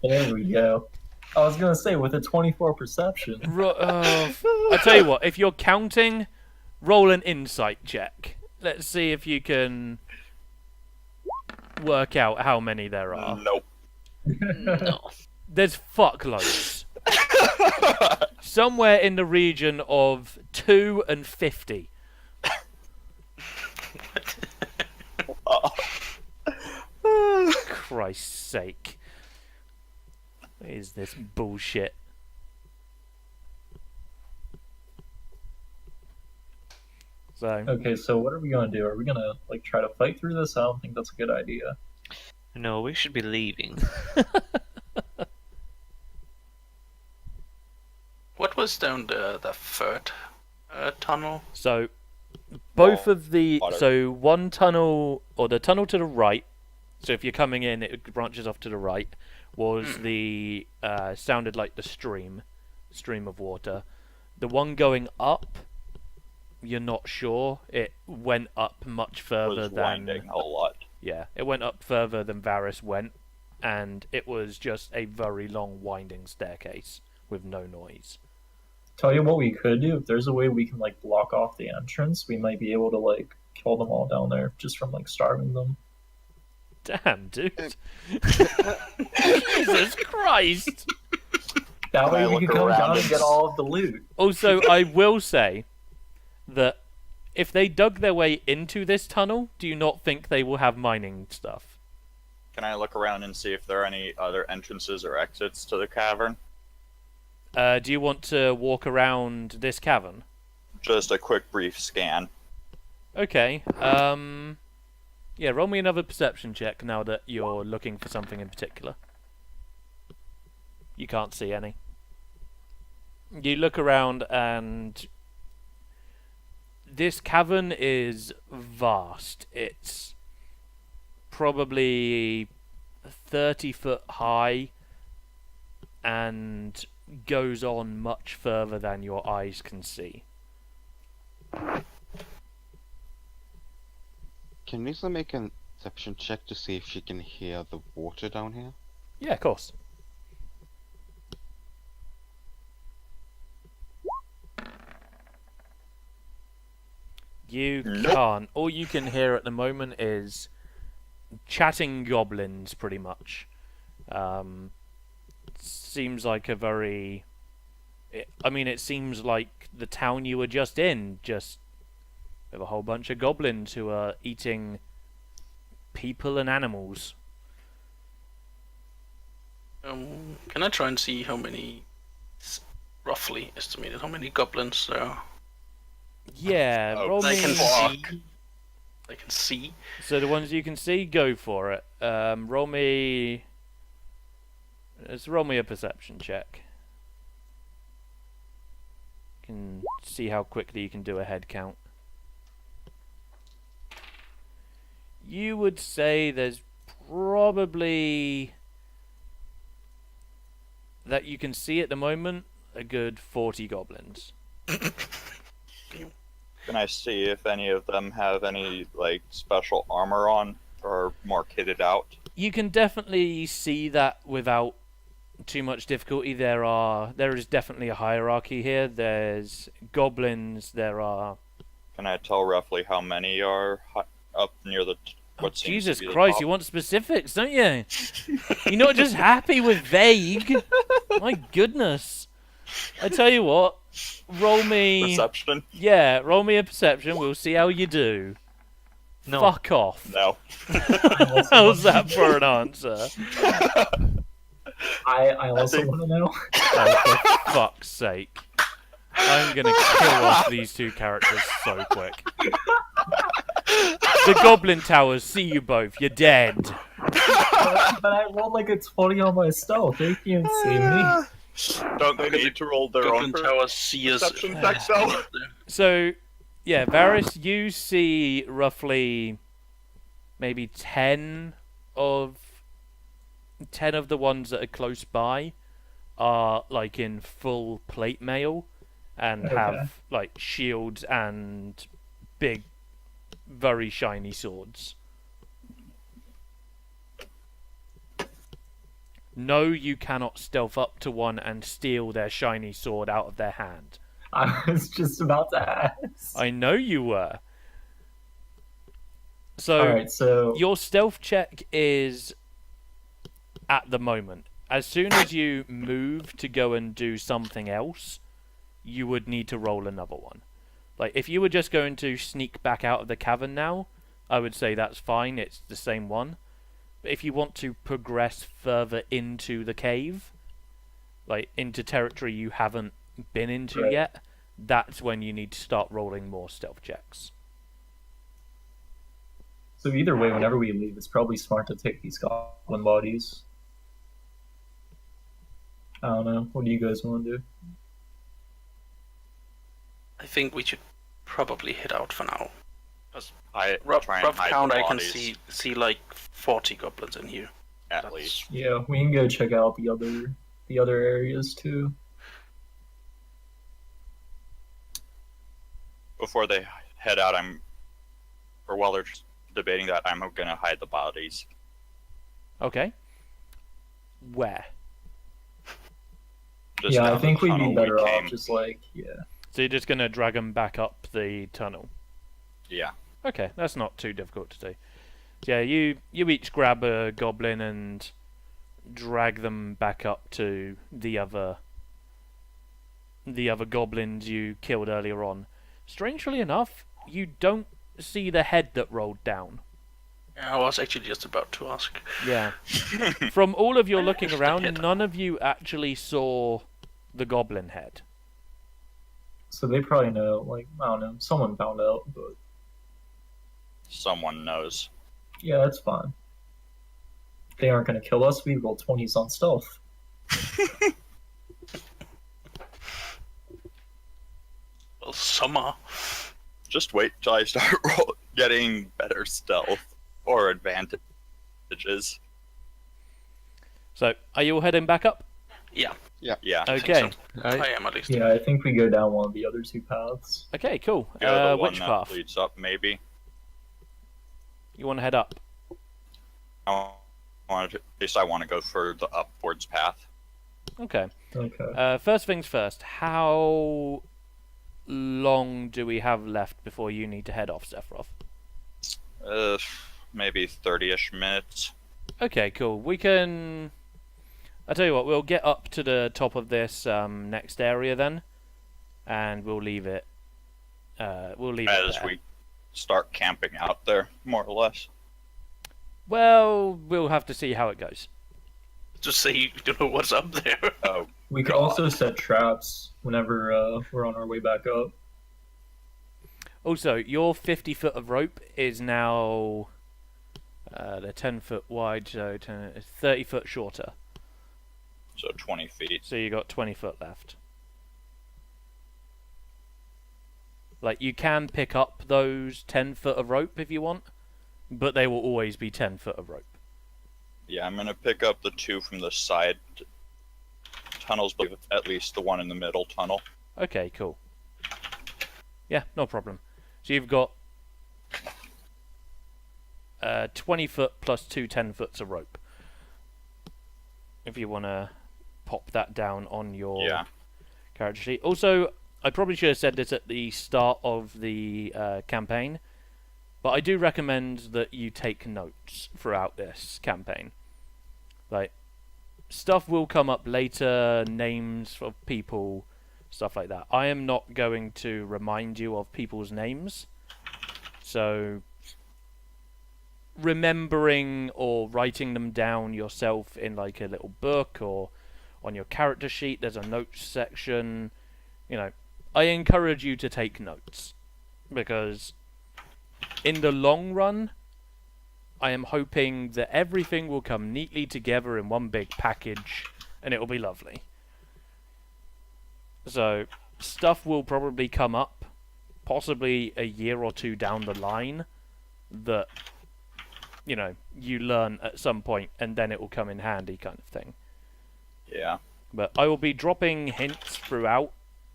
Speaker 4: There we go. I was gonna say with a 24 perception.
Speaker 1: I tell you what, if you're counting, roll an insight check. Let's see if you can work out how many there are.
Speaker 3: Nope.
Speaker 6: No.
Speaker 1: There's fuckloads. Somewhere in the region of 2 and 50. Christ's sake. What is this bullshit? So,
Speaker 4: Okay, so what are we gonna do? Are we gonna like try to fight through this? I don't think that's a good idea.
Speaker 6: No, we should be leaving.
Speaker 2: What was down the third tunnel?
Speaker 1: so both
Speaker 3: Oh,
Speaker 1: of the
Speaker 3: water.
Speaker 1: so one tunnel or the tunnel to the right. So if you're coming in, it branches off to the right. Was the sounded like the stream of water. The one going up, you're not sure. It went up much further
Speaker 3: Was
Speaker 1: than
Speaker 3: winding a lot.
Speaker 1: yeah, it went up further than Varys went, and it was just a very long winding staircase with no noise.
Speaker 4: Tell you what we could do. If there's a way we can like block off the entrance, we might be able to like kill them all down there just from like starving them.
Speaker 1: Damn, dude. Jesus Christ.
Speaker 4: That way
Speaker 3: I
Speaker 4: we
Speaker 3: look
Speaker 4: can come
Speaker 3: around
Speaker 4: down and
Speaker 3: and
Speaker 4: get all of the loot.
Speaker 1: Also, I will say that if they dug their way into this tunnel, do you not think they will have mining stuff?
Speaker 3: Can I look around and see if there are any other entrances or exits to the cavern?
Speaker 1: Do you want to walk around this cavern?
Speaker 3: Just a quick, brief scan.
Speaker 1: Okay. Yeah, roll me another perception check now that you're looking for something in particular. You can't see any. You look around and this cavern is vast. It's probably 30 foot high and goes on much further than your eyes can see.
Speaker 5: Can Lisa make a perception check to see if she can hear the water down here?
Speaker 1: Yeah, of course. You
Speaker 3: Nope.
Speaker 1: can't. All you can hear at the moment is chatting goblins, pretty much. Seems like a very... it seems like the town you were just in, just with a whole bunch of goblins who are eating people and animals.
Speaker 2: Can I try and see how many, roughly estimated, how many goblins there are?
Speaker 1: Yeah,
Speaker 3: Oh,
Speaker 1: roll
Speaker 2: I
Speaker 1: me...
Speaker 2: can see. I can see.
Speaker 1: So the ones you can see, go for it. Roll me... Let's roll me a perception check. You can see how quickly you can do a head count. You would say there's probably... that you can see at the moment, a good 40 goblins.
Speaker 3: Can I see if any of them have any like special armor on or more kitted out?
Speaker 1: You can definitely see that without too much difficulty. There is definitely a hierarchy here. There's goblins. There are.
Speaker 3: Can I tell roughly how many are up near the what seems
Speaker 1: Jesus
Speaker 3: to be the
Speaker 1: Christ!
Speaker 3: top?
Speaker 1: You want specifics, don't you? You're not just happy with vague. My goodness! I tell you what. Roll me.
Speaker 3: Perception?
Speaker 1: Yeah, roll me a perception. We'll see how you do.
Speaker 6: No.
Speaker 1: Fuck off.
Speaker 3: No.
Speaker 1: How's that for an answer?
Speaker 4: I also
Speaker 3: think-
Speaker 4: want to know.
Speaker 1: Oh, for fuck's sake. I'm gonna kill off these two characters so quick. The Goblin Towers see you both. You're dead.
Speaker 4: But I rolled like a 20 on my stealth. They can't see me.
Speaker 3: Don't they need to roll their own
Speaker 2: Goblin Tower see us.
Speaker 3: perception checks though?
Speaker 1: So, yeah, Varys, you see roughly maybe 10 of the ones that are close by are like in full plate mail and
Speaker 4: Okay.
Speaker 1: have like shields and big, very shiny swords. No, you cannot stealth up to one and steal their shiny sword out of their hand.
Speaker 4: I was just about to ask.
Speaker 1: I know you were. So,
Speaker 4: Alright, so
Speaker 1: your stealth check is at the moment. As soon as you move to go and do something else, you would need to roll another one. Like, if you were just going to sneak back out of the cavern now, I would say that's fine, it's the same one. But if you want to progress further into the cave, like into territory you haven't been into
Speaker 4: Right.
Speaker 1: yet, that's when you need to start rolling more stealth checks.
Speaker 4: So either way, whenever we leave, it's probably smart to take these goblin bodies. I don't know. What do you guys want to do?
Speaker 2: I think we should probably head out for now.
Speaker 3: I
Speaker 2: Rough
Speaker 3: try and hide
Speaker 2: count,
Speaker 3: the
Speaker 2: I can
Speaker 3: bodies,
Speaker 2: see like 40 goblins in here.
Speaker 3: at
Speaker 2: That's-
Speaker 3: least.
Speaker 4: Yeah, we can go check out the other areas too.
Speaker 3: Before they head out, or while they're debating that, I'm gonna hide the bodies.
Speaker 1: Okay. Where?
Speaker 3: Just
Speaker 4: Yeah, I
Speaker 3: down
Speaker 4: think
Speaker 3: the
Speaker 4: we'd
Speaker 3: tunnel
Speaker 4: be better
Speaker 3: we
Speaker 4: off
Speaker 3: came.
Speaker 4: just like
Speaker 1: So you're just gonna drag them back up the tunnel?
Speaker 3: Yeah.
Speaker 1: Okay, that's not too difficult to do. Yeah, you each grab a goblin and drag them back up to the other goblins you killed earlier on. Strangely enough, you don't see the head that rolled down.
Speaker 2: Yeah, I was actually just about to ask.
Speaker 1: Yeah. From all of your
Speaker 2: Where's
Speaker 1: looking
Speaker 2: the
Speaker 1: around,
Speaker 2: head?
Speaker 1: none of you actually saw the goblin head.
Speaker 4: so they probably know. Like I don't know, someone found out, but
Speaker 3: Someone knows.
Speaker 4: yeah, that's fine. They aren't gonna kill us. We roll 20s on stealth.
Speaker 2: Well, summer.
Speaker 3: Just wait till I start getting better stealth or advantages.
Speaker 1: So, are you all heading back up?
Speaker 2: Yeah,
Speaker 3: Yeah.
Speaker 2: I think
Speaker 1: Okay.
Speaker 2: so. I am at least.
Speaker 4: Yeah, I think we go down one of the other two paths.
Speaker 1: Okay, cool.
Speaker 3: Go the one
Speaker 1: Which
Speaker 3: that
Speaker 1: path?
Speaker 3: leads up, maybe.
Speaker 1: You want to head up?
Speaker 3: At least I want to go for the upwards path.
Speaker 1: Okay.
Speaker 4: Okay.
Speaker 1: First things first, how long do we have left before you need to head off, Sephiroth?
Speaker 3: Maybe 30-ish minutes.
Speaker 1: Okay, cool. We can... I'll tell you what, we'll get up to the top of this next area then, and we'll leave it... we'll leave it
Speaker 3: As
Speaker 1: there.
Speaker 3: we start camping out there, more or less.
Speaker 1: Well, we'll have to see how it goes.
Speaker 2: Just say you don't know what's up there.
Speaker 3: Oh,
Speaker 4: We could
Speaker 3: God.
Speaker 4: also set traps whenever we're on our way back up.
Speaker 1: Also, your 50 foot of rope is now... they're 10 foot wide, so 30 foot shorter.
Speaker 3: so 20 feet.
Speaker 1: So you got 20 foot left. Like, you can pick up those 10 foot of rope if you want, but they will always be 10 foot of rope.
Speaker 3: Yeah, I'm gonna pick up the two from the side tunnels, but at least the one in the middle tunnel.
Speaker 1: Okay, cool. Yeah, no problem. So you've got 20 foot plus 2 10-foots of rope. If you want to pop that down on your character sheet. Also, I probably should have said this at the start of the campaign, but I do recommend that you take notes throughout this campaign. Like, stuff will come up later, names of people, stuff like that. I am not going to remind you of people's names, so remembering or writing them down yourself in like a little book or on your character sheet, there's a notes section. You know, I encourage you to take notes, because in the long run, I am hoping that everything will come neatly together in one big package, and it will be lovely. So, stuff will probably come up, possibly a year or two down the line, that, you know, you learn at some point, and then it will come in handy, kind of thing.
Speaker 3: Yeah.
Speaker 1: But I will be dropping hints throughout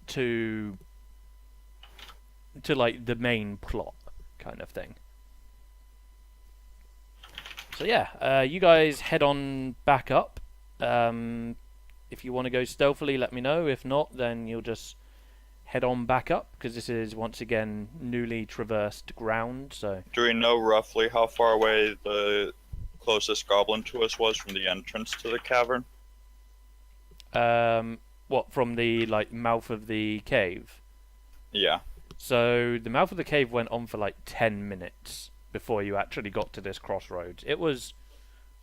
Speaker 1: to like the main plot, kind of thing. So yeah, you guys head on back up. If you want to go stealthily, let me know. If not, then you'll just head on back up, because this is once again newly traversed ground. So
Speaker 3: Do we know roughly how far away the closest goblin to us was from the entrance to the cavern?
Speaker 1: what, from the like mouth of the cave?
Speaker 3: Yeah.
Speaker 1: So the mouth of the cave went on for like 10 minutes before you actually got to this crossroads. It was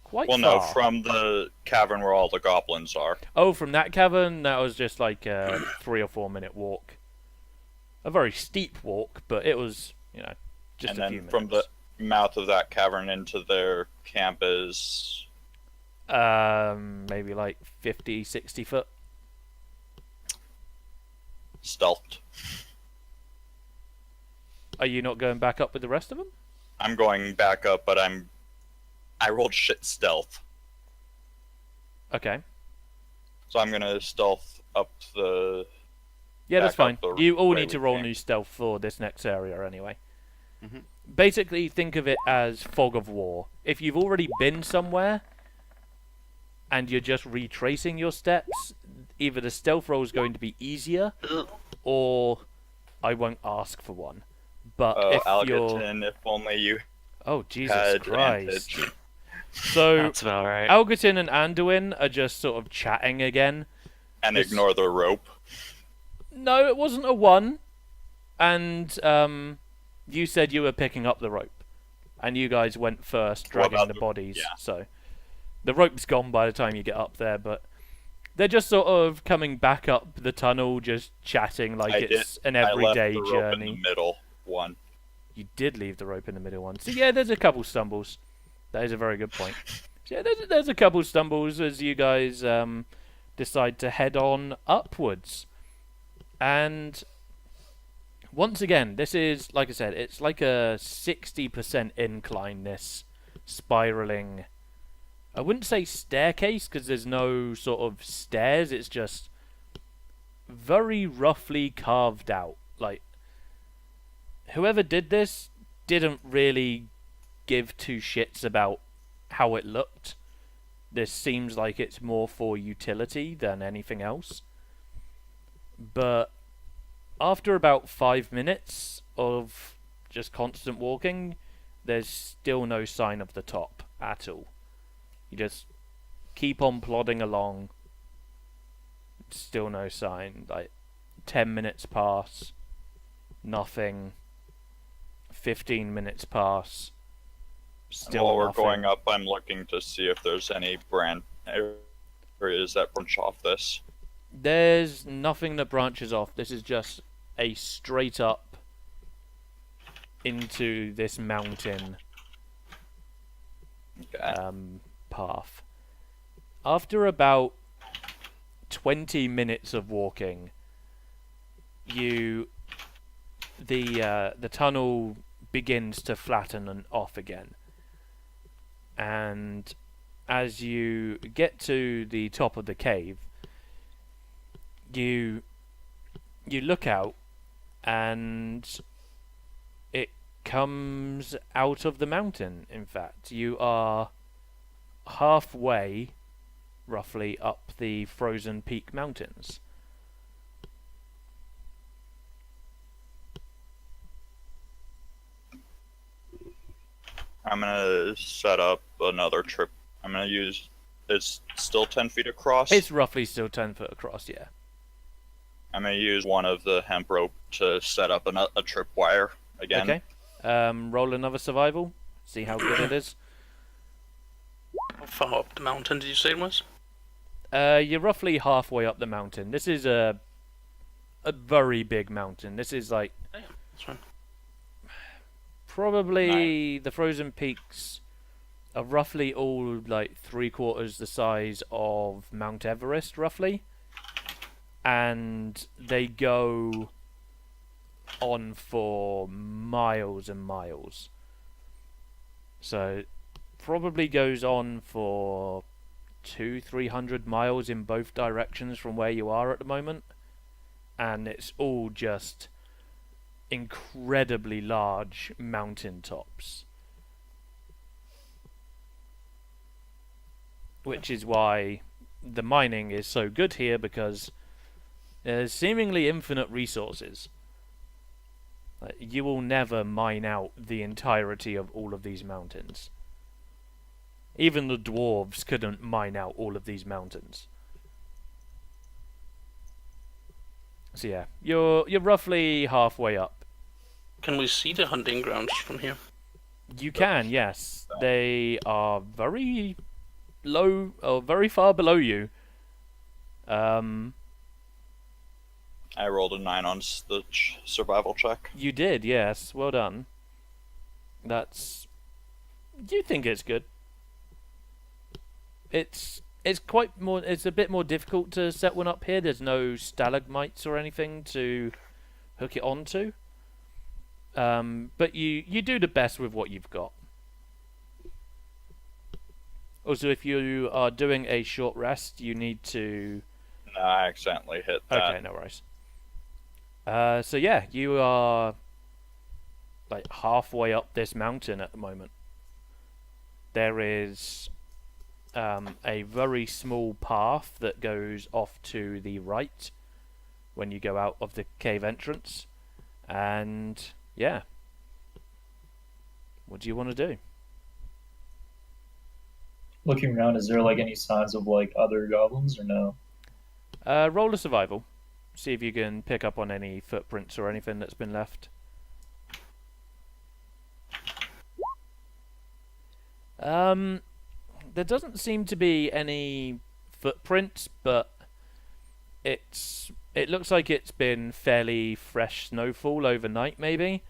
Speaker 1: quite
Speaker 3: Well,
Speaker 1: far.
Speaker 3: no, from the cavern where all the goblins are.
Speaker 1: Oh, from that cavern, that was just like a 3 or 4 minute walk. A very steep walk, but it was, you know, just
Speaker 3: And
Speaker 1: a few
Speaker 3: then
Speaker 1: minutes.
Speaker 3: from the mouth of that cavern into their camp is...
Speaker 1: maybe like 50, 60 foot.
Speaker 3: stealthed.
Speaker 1: Are you not going back up with the rest of them?
Speaker 3: I'm going back up, but I rolled shit stealth.
Speaker 1: Okay.
Speaker 3: So I'm gonna stealth up the...
Speaker 1: Yeah, that's
Speaker 3: back
Speaker 1: fine.
Speaker 3: up the
Speaker 1: You all
Speaker 3: way
Speaker 1: need to
Speaker 3: we
Speaker 1: roll
Speaker 3: came.
Speaker 1: new stealth for this next area anyway.
Speaker 5: Mhm.
Speaker 1: Basically, think of it as fog of war. If you've already been somewhere and you're just retracing your steps, either the stealth roll is going to be easier, or I won't ask for one. But
Speaker 3: Oh,
Speaker 1: if you're...
Speaker 3: Algatin, if only you
Speaker 1: Oh, Jesus
Speaker 3: had
Speaker 1: Christ.
Speaker 3: advantage.
Speaker 1: So,
Speaker 6: That's about right.
Speaker 1: Algatin and Anduin are just sort of chatting again.
Speaker 3: And
Speaker 1: This-
Speaker 3: ignore the rope.
Speaker 1: No, it wasn't a 1. And you said you were picking up the rope. And you guys went first,
Speaker 3: What
Speaker 1: dragging
Speaker 3: about
Speaker 1: the
Speaker 3: the-
Speaker 1: bodies.
Speaker 3: yeah.
Speaker 1: So the rope's gone by the time you get up there, but they're just sort of coming back up the tunnel, just chatting like it's an everyday
Speaker 3: I left the rope
Speaker 1: journey.
Speaker 3: in the middle one.
Speaker 1: You did leave the rope in the middle one. So yeah, there's a couple stumbles. That is a very good point. So yeah, there's a couple stumbles as you guys decide to head on upwards. And once again, this is, like I said, it's like a 60% incline, this spiraling. I wouldn't say staircase, because there's no sort of stairs. It's just very roughly carved out. Like, whoever did this didn't really give two shits about how it looked. This seems like it's more for utility than anything else. But after about 5 minutes of just constant walking, there's still no sign of the top at all. You just keep on plodding along. Still no sign. Like 10 minutes pass, nothing. 15 minutes pass, still
Speaker 3: While we're
Speaker 1: nothing.
Speaker 3: going up, I'm looking to see if there's any areas that branch off this.
Speaker 1: There's nothing that branches off. This is just a straight up into this mountain
Speaker 3: Okay.
Speaker 1: path. After about 20 minutes of walking, the tunnel begins to flatten and off again. And as you get to the top of the cave, you look out, and comes out of the mountain, in fact. You are halfway, roughly, up the Frozen Peak Mountains.
Speaker 3: I'm gonna set up another trip. I'm gonna use. It's still 10 feet across.
Speaker 1: It's roughly still 10 foot across, yeah.
Speaker 3: I'm gonna use one of the hemp rope to set up a trip wire again.
Speaker 1: Okay. Roll another survival. See how good it is.
Speaker 2: How far up the mountain did you say it was?
Speaker 1: You're roughly halfway up the mountain. This is a very big mountain. This is like
Speaker 2: Yeah, that's fine.
Speaker 1: probably the frozen peaks are roughly all like 3/4 the size of Mount Everest, roughly, and they go on for miles and miles. So probably goes on for 200-300 miles in both directions from where you are at the moment, and it's all just incredibly large mountain tops, which is why the mining is so good here, because there's seemingly infinite resources. You will never mine out the entirety of all of these mountains. Even the dwarves couldn't mine out all of these mountains. So yeah, you're roughly halfway up.
Speaker 2: Can we see the hunting grounds from here?
Speaker 1: You can, yes. They are very low, or very far below you.
Speaker 3: I rolled a 9 on the survival check.
Speaker 1: You did, yes. Well done. That's. You think it's good? It's quite more. It's a bit more difficult to set one up here. There's no stalagmites or anything to hook it onto. But you do the best with what you've got. Also, if you are doing a short rest, you need to.
Speaker 3: No, I accidentally hit that.
Speaker 1: Okay, no worries. So yeah, you are like halfway up this mountain at the moment. There is a very small path that goes off to the right when you go out of the cave entrance, and yeah, what do you want to do?
Speaker 4: Looking around, is there like any signs of like other goblins or no?
Speaker 1: Roll a survival. See if you can pick up on any footprints or anything that's been left. There doesn't seem to be any footprints, but it looks like it's been fairly fresh snowfall overnight, maybe.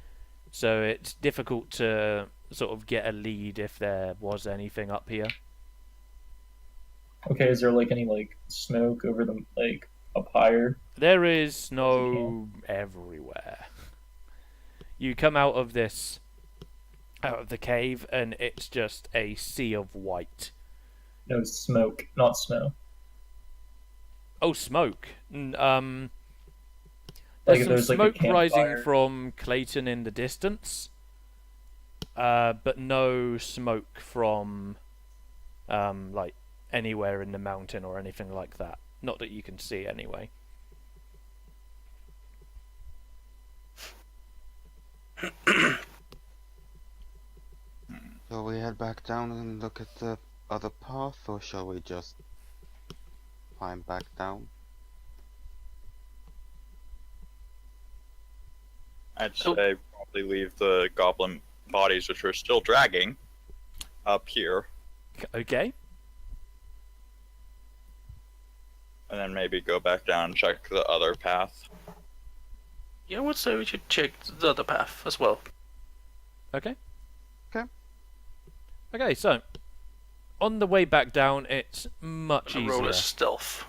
Speaker 1: So it's difficult to sort of get a lead if there was anything up here.
Speaker 4: Okay, is there like any like smoke over the like up higher?
Speaker 1: There is snow everywhere. You come out of the cave, and it's just a sea of white.
Speaker 4: No smoke, not snow.
Speaker 1: Oh, smoke.
Speaker 4: Like
Speaker 1: There's
Speaker 4: if
Speaker 1: some
Speaker 4: there's, like, a
Speaker 1: smoke rising
Speaker 4: campfire.
Speaker 1: from Clayton in the distance, but no smoke from like anywhere in the mountain or anything like that. Not that you can see anyway.
Speaker 5: Shall we head back down and look at the other path, or shall we just climb back down?
Speaker 3: I'd say probably leave the goblin bodies, which are still dragging, up here,
Speaker 1: Okay.
Speaker 3: and then maybe go back down and check the other path.
Speaker 2: Yeah, I would say we should check the other path as well.
Speaker 1: Okay.
Speaker 5: Okay.
Speaker 1: Okay, so on the way back down, it's much
Speaker 2: Roll
Speaker 1: easier.
Speaker 2: a stealth,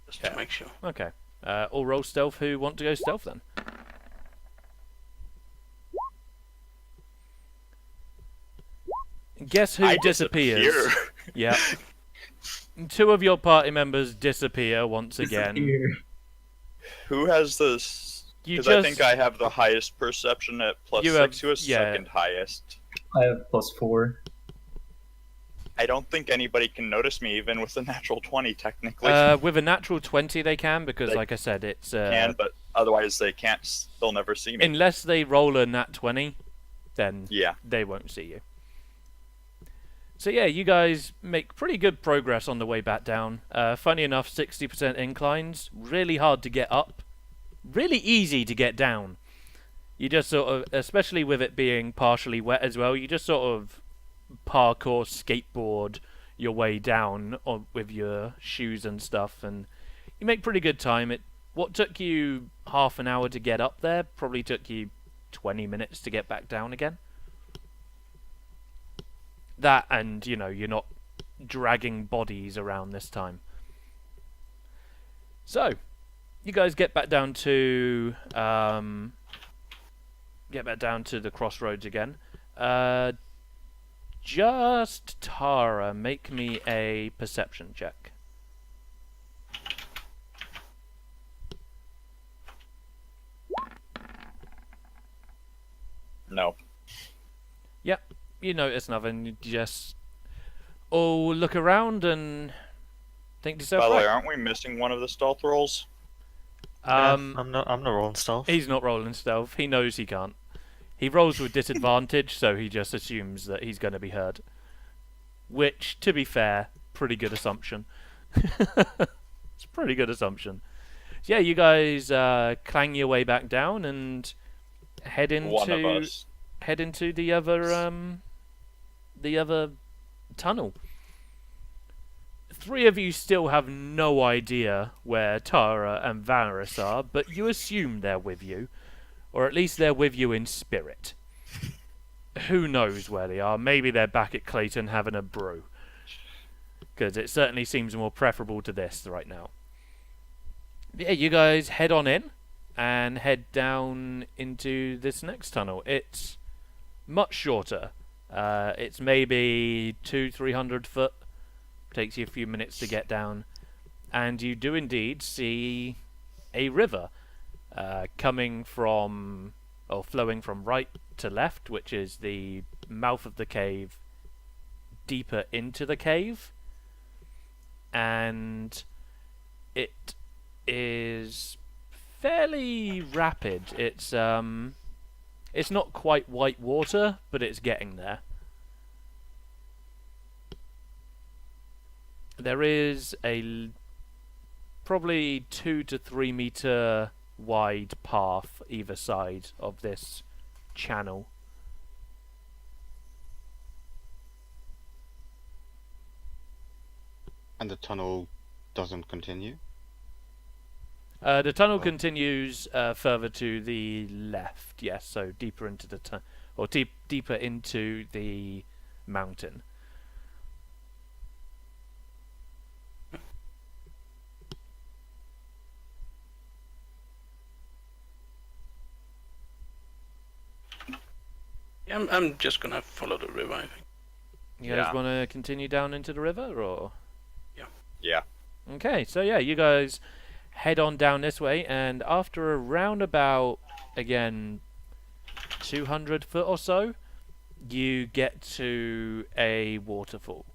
Speaker 2: just
Speaker 1: Yeah.
Speaker 2: to make sure.
Speaker 1: Okay. All roll stealth who want to go stealth then. Guess who
Speaker 3: I
Speaker 1: disappears?
Speaker 3: disappear.
Speaker 1: Yeah. Two of your party members disappear once again.
Speaker 4: Disappear.
Speaker 3: Who has this
Speaker 1: You
Speaker 3: Because
Speaker 1: just
Speaker 3: I think I have the highest perception at plus
Speaker 1: You
Speaker 3: 6.
Speaker 1: have-
Speaker 3: Who is
Speaker 1: yeah.
Speaker 3: second highest?
Speaker 4: I have +4.
Speaker 3: I don't think anybody can notice me even with a natural 20, technically.
Speaker 1: with a natural 20 they can, because
Speaker 3: They
Speaker 1: like I said, it's
Speaker 3: can, but otherwise they can't. They'll never see me.
Speaker 1: unless they roll a nat 20, then
Speaker 3: Yeah.
Speaker 1: they won't see you. So yeah, you guys make pretty good progress on the way back down. Funny enough, 60% inclines, really hard to get up, really easy to get down. You just sort of, especially with it being partially wet as well, you just sort of parkour skateboard your way down with your shoes and stuff, and you make pretty good time. What took you half an hour to get up there probably took you 20 minutes to get back down again. That, and you know, you're not dragging bodies around this time. So you guys get back down to the crossroads again. Just Tara, make me a perception check.
Speaker 3: No.
Speaker 1: You notice nothing. You just all look around and think to yourself,
Speaker 3: By the way,
Speaker 1: right,
Speaker 3: aren't we missing one of the stealth rolls?
Speaker 6: I'm not rolling stealth.
Speaker 1: he's not rolling stealth. He knows he can't. He rolls with disadvantage, so he just assumes that he's going to be heard. Which, to be fair, pretty good assumption. It's a pretty good assumption. So yeah, you guys clang your way back down and head
Speaker 3: One of
Speaker 1: into
Speaker 3: us.
Speaker 1: the other tunnel. Three of you still have no idea where Tara and Varys are, but you assume they're with you. Or at least they're with you in spirit. Who knows where they are? Maybe they're back at Clayton having a brew. Because it certainly seems more preferable to this right now. Yeah, you guys head on in and head down into this next tunnel. It's much shorter. It's maybe 200-300 foot. Takes you a few minutes to get down. And you do indeed see a river. Coming from, or flowing from right to left, which is the mouth of the cave, deeper into the cave, and it is fairly rapid. It's not quite white water, but it's getting there. There is a probably 2 to 3 meter wide path either side of this channel.
Speaker 5: And the tunnel doesn't continue?
Speaker 1: The tunnel continues further to the left, yes, so deeper into the deeper into the mountain.
Speaker 2: Yeah, I'm just gonna follow the river, I think.
Speaker 1: You guys
Speaker 3: Yeah.
Speaker 1: want to continue down into the river, or?
Speaker 3: Yeah.
Speaker 1: Okay, so yeah, you guys head on down this way, and after around about, again, 200 foot or so, you get to a waterfall.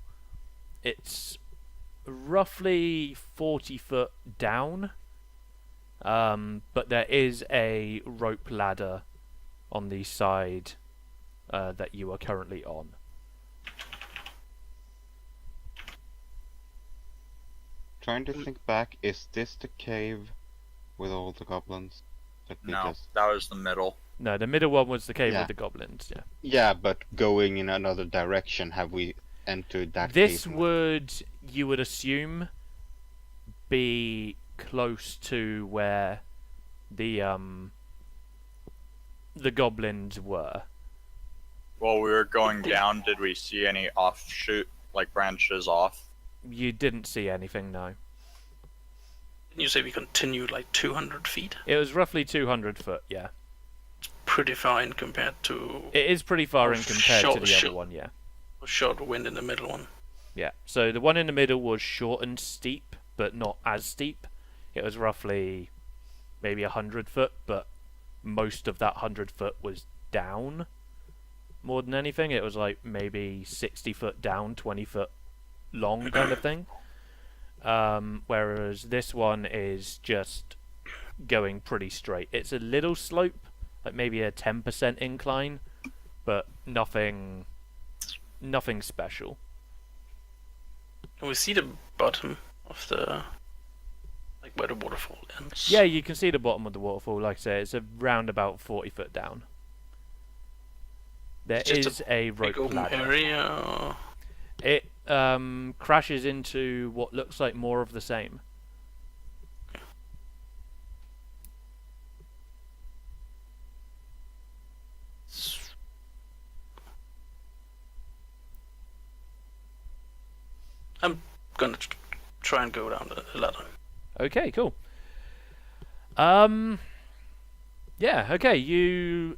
Speaker 1: It's roughly 40 foot down, but there is a rope ladder on the side that you are currently on.
Speaker 5: Trying to think back, is this the cave with all the goblins? That we
Speaker 3: No,
Speaker 5: just...
Speaker 3: that was the middle.
Speaker 1: No, the middle one was the cave
Speaker 5: Yeah.
Speaker 1: with the goblins, yeah.
Speaker 5: Yeah, but going in another direction, have we entered that
Speaker 1: This
Speaker 5: cave?
Speaker 1: would, you would assume, be close to where the goblins were.
Speaker 3: While we were going down, did we see any offshoot, like branches off?
Speaker 1: You didn't see anything, no.
Speaker 2: Didn't you say we continued like 200 feet?
Speaker 1: It was roughly 200 foot, yeah.
Speaker 2: Pretty fine compared to
Speaker 1: It is pretty far in compared to the
Speaker 2: Short-
Speaker 1: other one, yeah.
Speaker 2: a short wind in the middle one.
Speaker 1: Yeah, so the one in the middle was short and steep, but not as steep. It was roughly maybe 100 foot, but most of that 100 foot was down. More than anything, it was like maybe 60 foot down, 20 foot long kind of thing. Whereas this one is just going pretty straight. It's a little slope, like maybe a 10% incline, but nothing special.
Speaker 2: Can we see the bottom of the, like where the waterfall ends?
Speaker 1: Yeah, you can see the bottom of the waterfall. Like I say, it's around about 40 foot down. There
Speaker 2: It's just
Speaker 1: is a
Speaker 2: Big
Speaker 1: rope
Speaker 2: open
Speaker 1: ladder.
Speaker 2: area.
Speaker 1: It crashes into what looks like more of the same.
Speaker 2: I'm gonna try and go down the ladder.
Speaker 1: Okay, cool. Yeah, okay, you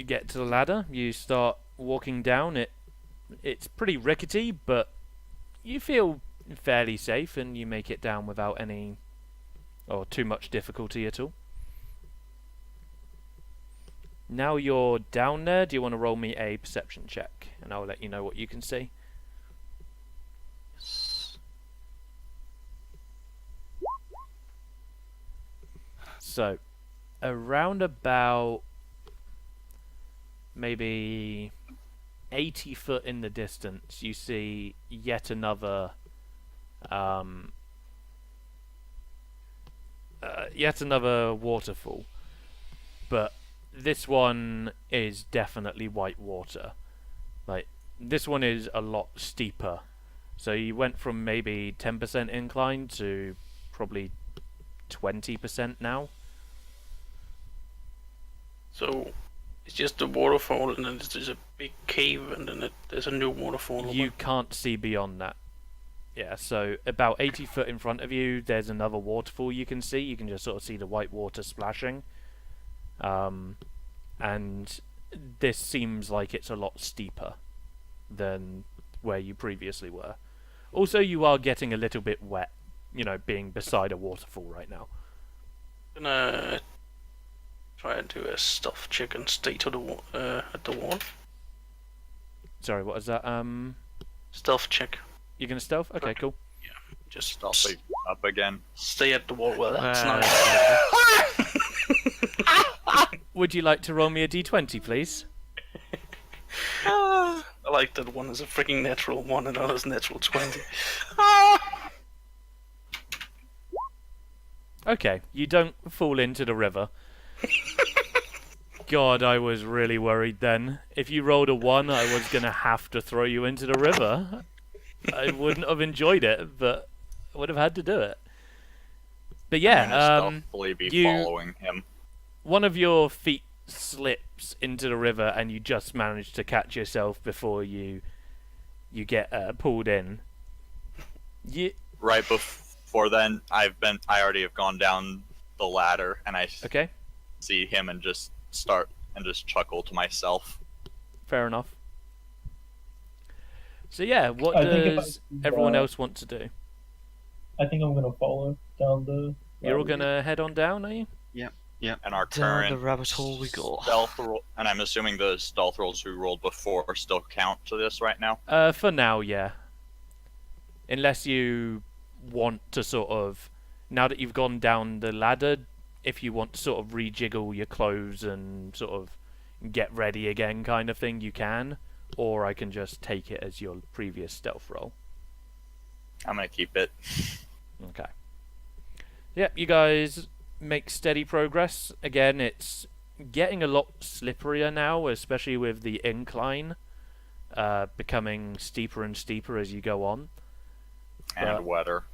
Speaker 1: get to the ladder, you start walking down it. It's pretty rickety, but you feel fairly safe and you make it down without any or too much difficulty at all. Now you're down there, do you want to roll me a perception check? And I'll let you know what you can see. So, around about maybe 80 foot in the distance, you see yet another waterfall. But this one is definitely white water. Like, this one is a lot steeper. So you went from maybe 10% incline to probably 20% now.
Speaker 2: So it's just the waterfall, and then there's a big cave, and then there's a new waterfall.
Speaker 1: You can't see beyond that. Yeah, so about 80 foot in front of you, there's another waterfall you can see. You can just sort of see the white water splashing. And this seems like it's a lot steeper than where you previously were. Also, you are getting a little bit wet, you know, being beside a waterfall right now.
Speaker 2: I'm gonna try and do a stealth check and stay to the at the wall.
Speaker 1: Sorry, what is that?
Speaker 2: Stealth check.
Speaker 1: You're gonna stealth? Okay, cool.
Speaker 2: Just
Speaker 3: Stopping up again.
Speaker 2: stay at the wall. Well, that's nice.
Speaker 1: Would you like to roll me a d20, please?
Speaker 2: I like that one is a freaking natural one and others natural 20.
Speaker 1: Okay, you don't fall into the river. God, I was really worried then. If you rolled a 1, I was gonna have to throw you into the river. I wouldn't have enjoyed it, but I would have had to do it. But
Speaker 3: I'm gonna
Speaker 1: yeah,
Speaker 3: stealthily be
Speaker 1: you-
Speaker 3: following him.
Speaker 1: one of your feet slips into the river and you just manage to catch yourself before you get pulled in.
Speaker 3: Right before then, I already have gone down the ladder, and I
Speaker 1: Okay,
Speaker 3: see him and just chuckle to myself.
Speaker 1: fair enough. So yeah, what
Speaker 4: I think if
Speaker 1: does
Speaker 4: I-
Speaker 1: everyone else want to do?
Speaker 4: I think I'm gonna follow down the.
Speaker 1: You're all gonna head on down, are you?
Speaker 3: And our
Speaker 6: Down the
Speaker 3: current
Speaker 6: rabbit hole we go.
Speaker 3: stealth roll, and I'm assuming the stealth rolls we rolled before still count to this right now.
Speaker 1: For now, yeah. Unless you want to sort of, now that you've gone down the ladder, if you want to sort of rejiggle your clothes and sort of get ready again kind of thing, you can. Or I can just take it as your previous stealth roll.
Speaker 3: I'm gonna keep it.
Speaker 1: Okay. Yep, you guys make steady progress. Again, it's getting a lot slipperier now, especially with the incline becoming steeper and steeper as you go on.
Speaker 3: And wetter.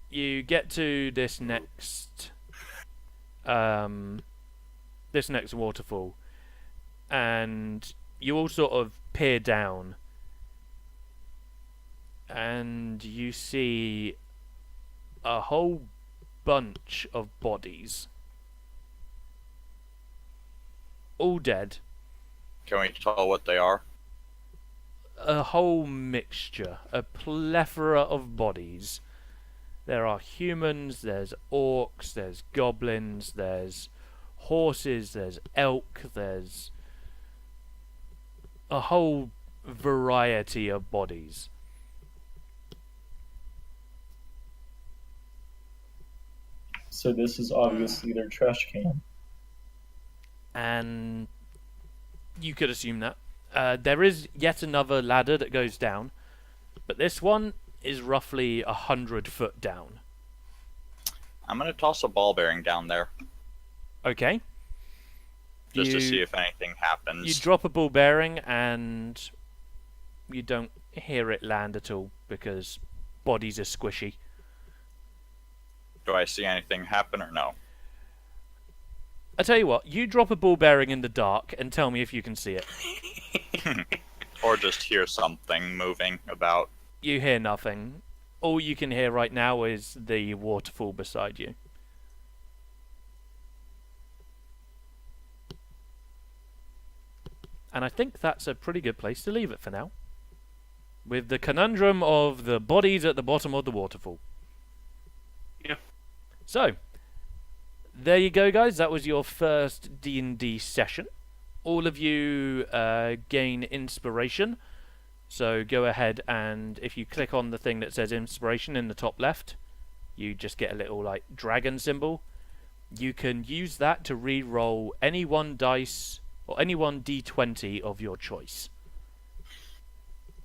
Speaker 1: You get to this next waterfall, and you all sort of peer down, and you see a whole bunch of bodies, all dead.
Speaker 3: Can we tell what they are?
Speaker 1: A whole mixture, a plethora of bodies. There are humans, there's orcs, there's goblins, there's horses, there's elk, there's a whole variety of bodies.
Speaker 4: So this is obviously their trash can.
Speaker 1: And you could assume that. There is yet another ladder that goes down, but this one is roughly 100 foot down.
Speaker 3: I'm gonna toss a ball bearing down there
Speaker 1: Okay.
Speaker 3: just to
Speaker 1: You-
Speaker 3: see if anything happens.
Speaker 1: You drop a ball bearing and you don't hear it land at all because bodies are squishy.
Speaker 3: Do I see anything happen or no?
Speaker 1: I tell you what, you drop a ball bearing in the dark and tell me if you can see it.
Speaker 3: Or just hear something moving about?
Speaker 1: You hear nothing. All you can hear right now is the waterfall beside you. And I think that's a pretty good place to leave it for now. With the conundrum of the bodies at the bottom of the waterfall.
Speaker 2: Yeah.
Speaker 1: So, there you go, guys. That was your first D&D session. All of you gain inspiration. So go ahead and if you click on the thing that says inspiration in the top left, you just get a little like dragon symbol. You can use that to re-roll any one dice or any one d20 of your choice.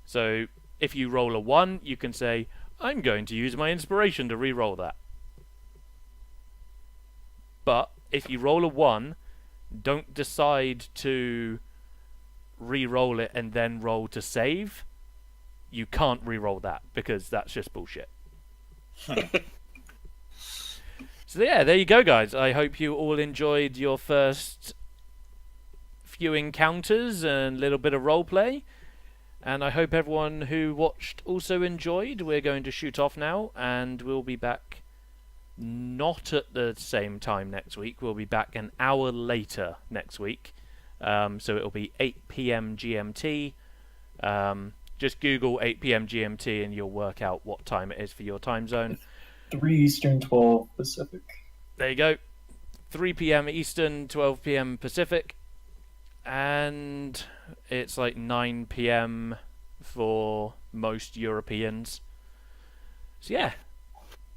Speaker 1: So if you roll a 1, you can say, I'm going to use my inspiration to re-roll that. But if you roll a 1, don't decide to re-roll it and then roll to save. You can't re-roll that because that's just bullshit. So yeah, there you go, guys. I hope you all enjoyed your first few encounters and a little bit of roleplay. And I hope everyone who watched also enjoyed. We're going to shoot off now, and we'll be back not at the same time next week. We'll be back an hour later next week. So it'll be 8 p.m. GMT. Just Google 8 p.m. GMT and you'll work out what time it is for your time zone.
Speaker 4: 3 Eastern, 12 Pacific.
Speaker 1: There you go. 3 p.m. Eastern, 12 p.m. Pacific. And it's like 9 p.m. for most Europeans. So yeah.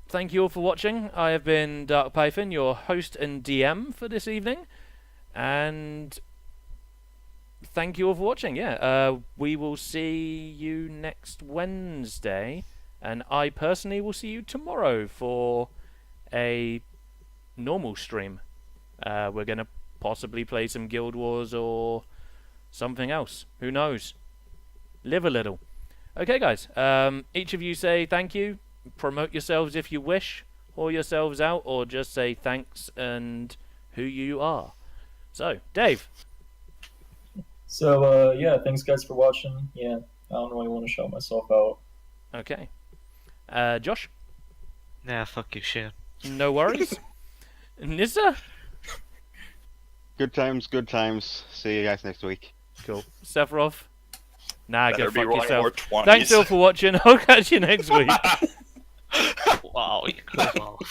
Speaker 1: Thank you all for watching. I have been Dark Python, your host and DM for this evening. And thank you all for watching. Yeah, we will see you next Wednesday. And I personally will see you tomorrow for a normal stream. We're going to possibly play some Guild Wars or something else. Who knows? Live a little. Okay, guys. Each of you say thank you. Promote yourselves if you wish. Or yourselves out. Or just say thanks and who you are. So, Dave.
Speaker 4: So, yeah, thanks guys for watching. Yeah, I don't really want to shout myself out.
Speaker 1: Okay. Josh?
Speaker 6: Nah, fuck you, Shane.
Speaker 1: No worries. Nissa?
Speaker 5: Good times, good times. See you guys next week.
Speaker 1: Cool. Sephiroth? Nah,
Speaker 3: Better
Speaker 1: go
Speaker 3: be
Speaker 1: fuck
Speaker 3: rolling
Speaker 1: yourself.
Speaker 3: more 20s.
Speaker 1: Thanks all for watching. I'll catch you next week.
Speaker 6: Wow, you could as well.